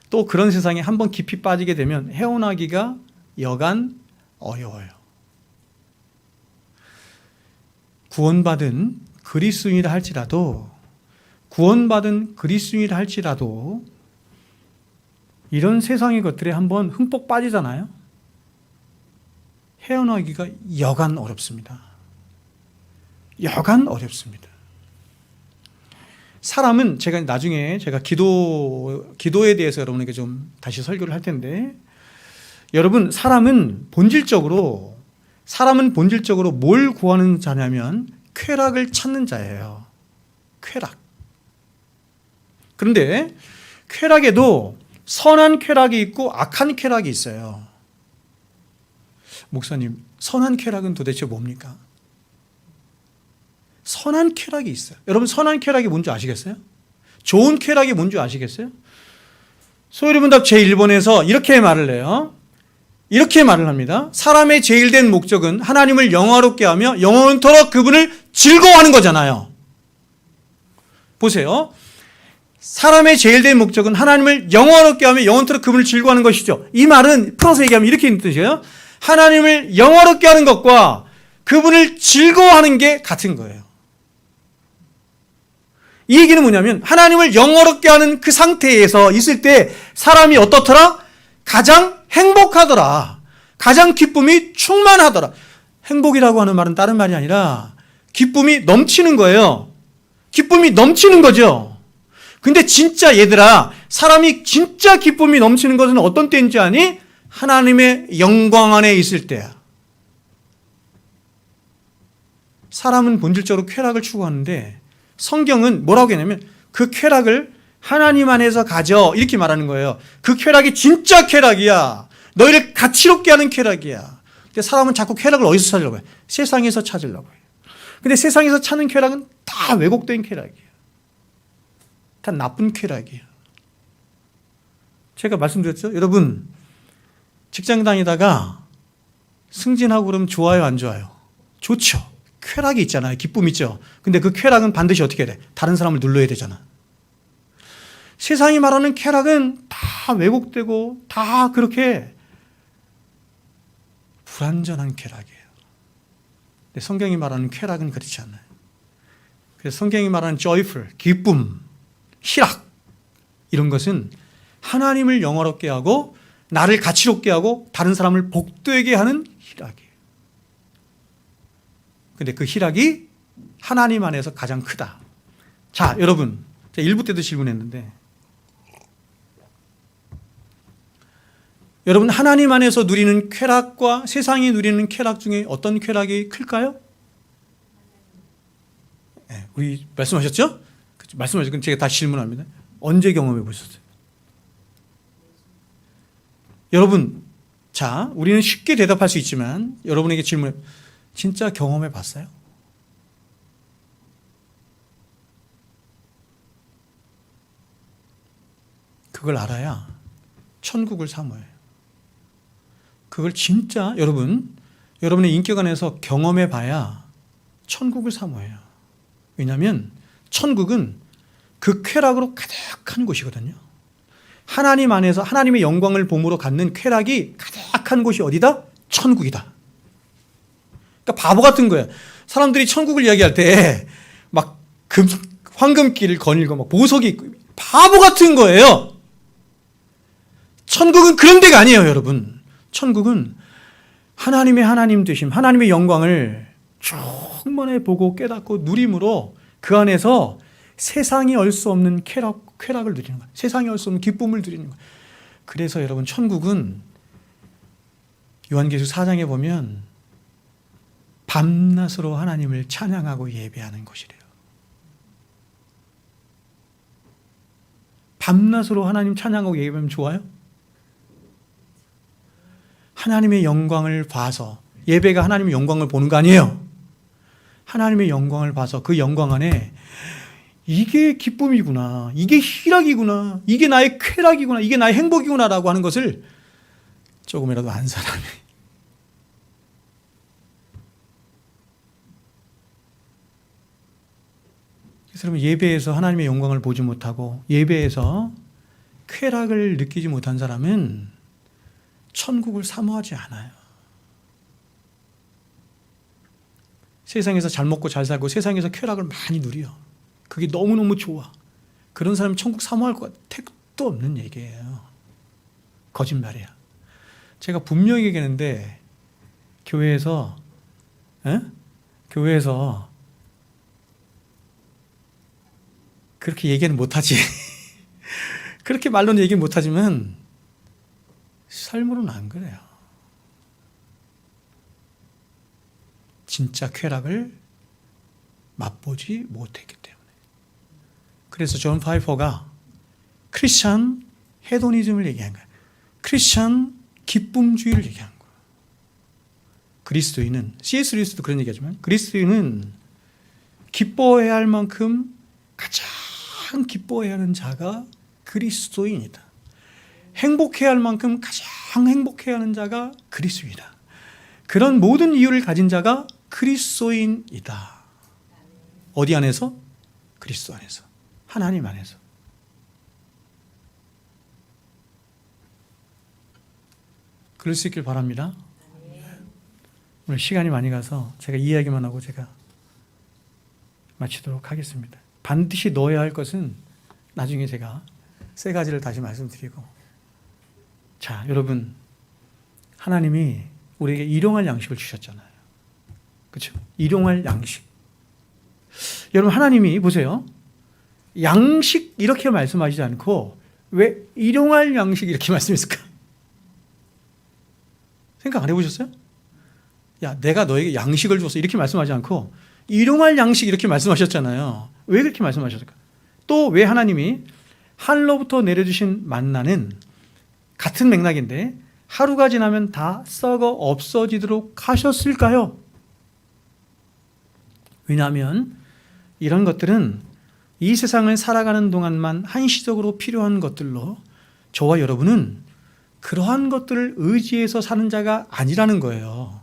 또 그런 세상에 한번 깊이 빠지게 되면 헤어나기가 여간 어려워요. 구원받은 그리스도인이라 할지라도 이런 세상의 것들에 한번 흠뻑 빠지잖아요. 헤어나기가 여간 어렵습니다. 여간 어렵습니다. 사람은 나중에 기도에 대해서 여러분에게 좀 다시 설교를 할 텐데, 여러분, 사람은 본질적으로 뭘 구하는 자냐면 쾌락을 찾는 자예요. 쾌락. 그런데 쾌락에도 선한 쾌락이 있고 악한 쾌락이 있어요. 목사님, 선한 쾌락은 도대체 뭡니까? 선한 쾌락이 있어요. 여러분, 선한 쾌락이 뭔지 아시겠어요? 좋은 쾌락이 뭔지 아시겠어요? 소요리문답 제1번에서 이렇게 말을 해요. 이렇게 말을 합니다. 사람의 제일 된 목적은 하나님을 영화롭게 하며 영원토록 그분을 즐거워하는 거잖아요. 보세요. 사람의 제일 된 목적은 하나님을 영화롭게 하며 영원토록 그분을 즐거워하는 것이죠. 이 말은 풀어서 얘기하면 이렇게 있는 뜻이에요. 하나님을 영화롭게 하는 것과 그분을 즐거워하는 게 같은 거예요. 이 얘기는 뭐냐면 하나님을 영화롭게 하는 그 상태에서 있을 때 사람이 어떻더라? 가장 행복하더라. 가장 기쁨이 충만하더라. 행복이라고 하는 말은 다른 말이 아니라 기쁨이 넘치는 거예요. 기쁨이 넘치는 거죠. 근데 진짜 얘들아, 사람이 진짜 기쁨이 넘치는 것은 어떤 때인지 아니? 하나님의 영광 안에 있을 때야. 사람은 본질적으로 쾌락을 추구하는데 성경은 뭐라고 했냐면 그 쾌락을 하나님 안에서 가져, 이렇게 말하는 거예요. 그 쾌락이 진짜 쾌락이야. 너희를 가치롭게 하는 쾌락이야. 근데 사람은 자꾸 쾌락을 어디서 찾으려고 해요? 세상에서 찾으려고 해요. 근데 세상에서 찾는 쾌락은 다 왜곡된 쾌락이에요. 다 나쁜 쾌락이에요. 제가 말씀드렸죠? 여러분, 직장 다니다가 승진하고 그러면 좋아요, 안 좋아요? 좋죠. 쾌락이 있잖아요. 기쁨 있죠. 근데 그 쾌락은 반드시 어떻게 해야 돼? 다른 사람을 눌러야 되잖아. 세상이 말하는 쾌락은 다 왜곡되고 다 그렇게 불완전한 쾌락이에요. 근데 성경이 말하는 쾌락은 그렇지 않아요. 그래서 성경이 말하는 joyful, 기쁨, 희락, 이런 것은 하나님을 영화롭게 하고 나를 가치롭게 하고 다른 사람을 복되게 하는 희락이에요. 근데 그 희락이 하나님 안에서 가장 크다. 자, 여러분, 제가 1부 때도 질문했는데 여러분, 하나님 안에서 누리는 쾌락과 세상이 누리는 쾌락 중에 어떤 쾌락이 클까요? 네, 우리 말씀하셨죠? 말씀하셨죠? 그럼 제가 다시 질문합니다. 언제 경험해 보셨어요? 여러분, 자, 우리는 쉽게 대답할 수 있지만 여러분에게 질문해, 진짜 경험해 봤어요? 그걸 알아야 천국을 사모해요. 그걸 진짜 여러분의 인격 안에서 경험해 봐야 천국을 사모해요. 왜냐하면 천국은 그 쾌락으로 가득한 곳이거든요. 하나님 안에서 하나님의 영광을 봄으로 갖는 쾌락이 가득한 곳이 어디다? 천국이다. 그러니까 바보 같은 거예요. 사람들이 천국을 이야기할 때 막 황금길을 거닐고 막 보석이 있고 바보 같은 거예요. 천국은 그런 데가 아니에요, 여러분. 천국은 하나님의 하나님 되심, 하나님의 영광을 충만히 보고 깨닫고 누림으로 그 안에서 세상이 알 수 없는 쾌락을 누리는 거예요. 세상이 알 수 없는 기쁨을 누리는 거예요. 그래서 여러분, 천국은 요한계시록 4장에 보면 밤낮으로 하나님을 찬양하고 예배하는 곳이래요. 밤낮으로 하나님 찬양하고 예배하면 좋아요? 하나님의 영광을 봐서, 예배가 하나님의 영광을 보는 거 아니에요. 하나님의 영광을 봐서 그 영광 안에 이게 기쁨이구나, 이게 희락이구나, 이게 나의 쾌락이구나, 이게 나의 행복이구나라고 하는 것을 조금이라도 안 사람이. 그래서 여러분, 예배에서 하나님의 영광을 보지 못하고 예배에서 쾌락을 느끼지 못한 사람은 천국을 사모하지 않아요. 세상에서 잘 먹고 잘 살고 세상에서 쾌락을 많이 누려. 그게 너무너무 좋아. 그런 사람이 천국 사모할 것 택도 없는 얘기예요. 거짓말이야. 제가 분명히 얘기하는데 교회에서 그렇게 얘기는 못하지. 그렇게 말로는 얘기 못하지만 삶으로는 안 그래요. 진짜 쾌락을 맛보지 못했기 때문에. 그래서 존 파이퍼가 크리스천 헤도니즘을 얘기한 거예요. 크리스천 기쁨주의를 얘기한 거예요. 그리스도인은, C.S. 루이스도 그런 얘기하지만, 그리스도인은 기뻐해야 할 만큼 가장 기뻐해야 하는 자가 그리스도인이다. 행복해야 할 만큼 가장 행복해야 하는 자가 그리스도인이다. 그런 모든 이유를 가진 자가 그리스도인이다. 어디 안에서? 그리스도 안에서. 하나님 안에서. 그럴 수 있길 바랍니다. 오늘 시간이 많이 가서 제가 이 이야기만 하고 제가 마치도록 하겠습니다. 반드시 넣어야 할 것은 나중에 제가 세 가지를 다시 말씀드리고, 자, 여러분, 하나님이 우리에게 일용할 양식을 주셨잖아요. 그렇죠? 일용할 양식. 여러분, 하나님이 보세요. 양식 이렇게 말씀하시지 않고 왜 일용할 양식 이렇게 말씀했을까? 생각 안 해보셨어요? 야, 내가 너에게 양식을 줬어 이렇게 말씀하지 않고 일용할 양식 이렇게 말씀하셨잖아요. 왜 그렇게 말씀하셨을까? 또 왜 하나님이 하늘로부터 내려주신 만나는 같은 맥락인데 하루가 지나면 다 썩어 없어지도록 하셨을까요? 왜냐하면 이런 것들은 이 세상을 살아가는 동안만 한시적으로 필요한 것들로 저와 여러분은 그러한 것들을 의지해서 사는 자가 아니라는 거예요.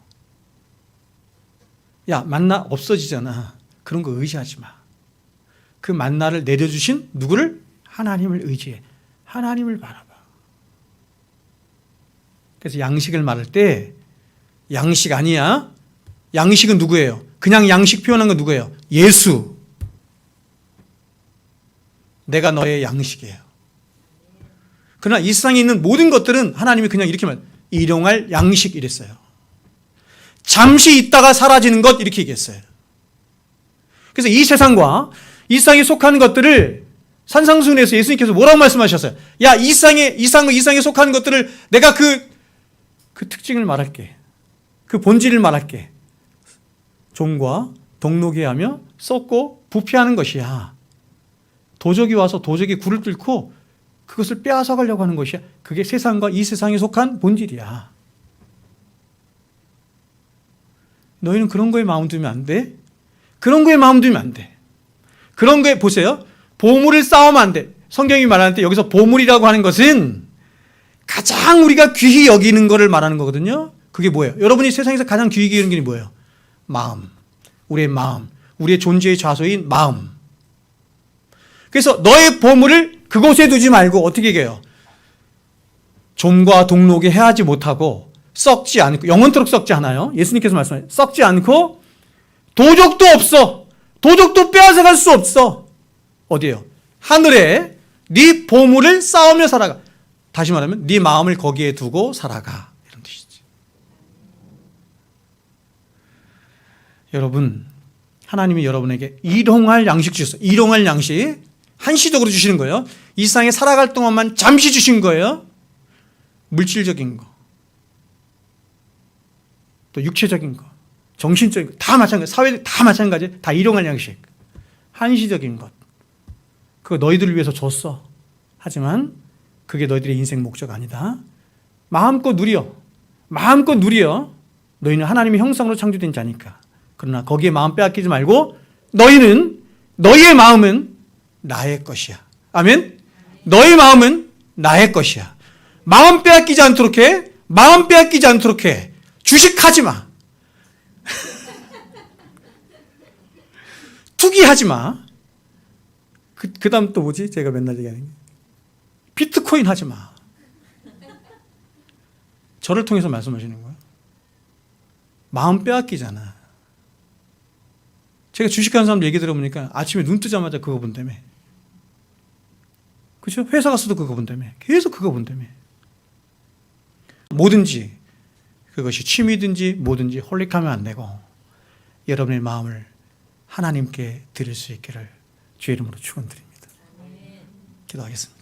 야, 만나 없어지잖아. 그런 거 의지하지 마. 그 만나를 내려주신 누구를? 하나님을 의지해. 하나님을 바라봐. 그래서 양식을 말할 때 양식 아니야. 양식은 누구예요? 그냥 양식 표현한 건 누구예요? 예수. 내가 너의 양식이에요. 그러나 이 세상에 있는 모든 것들은 하나님이 그냥 이렇게 일용할 양식 이랬어요. 잠시 있다가 사라지는 것 이렇게 얘기했어요. 그래서 이 세상과 이 세상에 속하는 것들을 산상수훈에서 예수님께서 뭐라고 말씀하셨어요? 야, 이 세상에 속하는 것들을 내가 그 그 특징을 말할게. 그 본질을 말할게. 종과 동록이 하며 썩고 부패하는 것이야. 도적이 와서 도적의 굴을 뚫고 그것을 빼앗아가려고 하는 것이야. 그게 세상과 이 세상에 속한 본질이야. 너희는 그런 거에 마음 두면 안 돼. 그런 거에 마음 두면 안 돼. 그런 거에 보세요. 보물을 쌓으면 안 돼. 성경이 말하는 때 여기서 보물이라고 하는 것은 가장 우리가 귀히 여기는 거를 말하는 거거든요. 그게 뭐예요? 여러분이 세상에서 가장 귀히 여기는 게 뭐예요? 마음. 우리의 마음. 우리의 존재의 좌소인 마음. 그래서 너의 보물을 그곳에 두지 말고 어떻게 얘기해요? 좀과 동록이 해하지 못하고 썩지 않고, 영원토록 썩지 않아요. 예수님께서 말씀하세요. 썩지 않고 도적도 없어. 도적도 빼앗아갈 수 없어. 어디에요? 하늘에 네 보물을 쌓으며 살아가. 다시 말하면 네 마음을 거기에 두고 살아가. 이런 뜻이지. 여러분, 하나님이 여러분에게 일용할 양식 주셨어요. 일용할 양식. 한시적으로 주시는 거예요. 이 세상에 살아갈 동안만 잠시 주신 거예요. 물질적인 거, 또 육체적인 거, 정신적인 거, 다 마찬가지. 사회 다 마찬가지. 다 일용할 양식. 한시적인 것. 그거 너희들을 위해서 줬어. 하지만 그게 너희들의 인생 목적 아니다. 마음껏 누려. 마음껏 누려. 너희는 하나님의 형상으로 창조된 자니까. 그러나 거기에 마음 빼앗기지 말고 너희의 마음은 나의 것이야. 아멘? 너의 마음은 나의 것이야. 마음 빼앗기지 않도록 해. 마음 빼앗기지 않도록 해. 주식하지 마. 투기하지 마. 그 다음 또 뭐지? 제가 맨날 얘기하는 게. 비트코인 하지 마. 저를 통해서 말씀하시는 거예요. 마음 빼앗기잖아. 제가 주식하는 사람들 얘기 들어보니까 아침에 눈 뜨자마자 그거 본다며. 그렇죠? 회사 가서도 그거 본다며. 계속 그거 본다며. 뭐든지 그것이 취미든지 뭐든지 홀릭하면 안 되고 여러분의 마음을 하나님께 드릴 수 있기를 주의 이름으로 축원드립니다. 기도하겠습니다.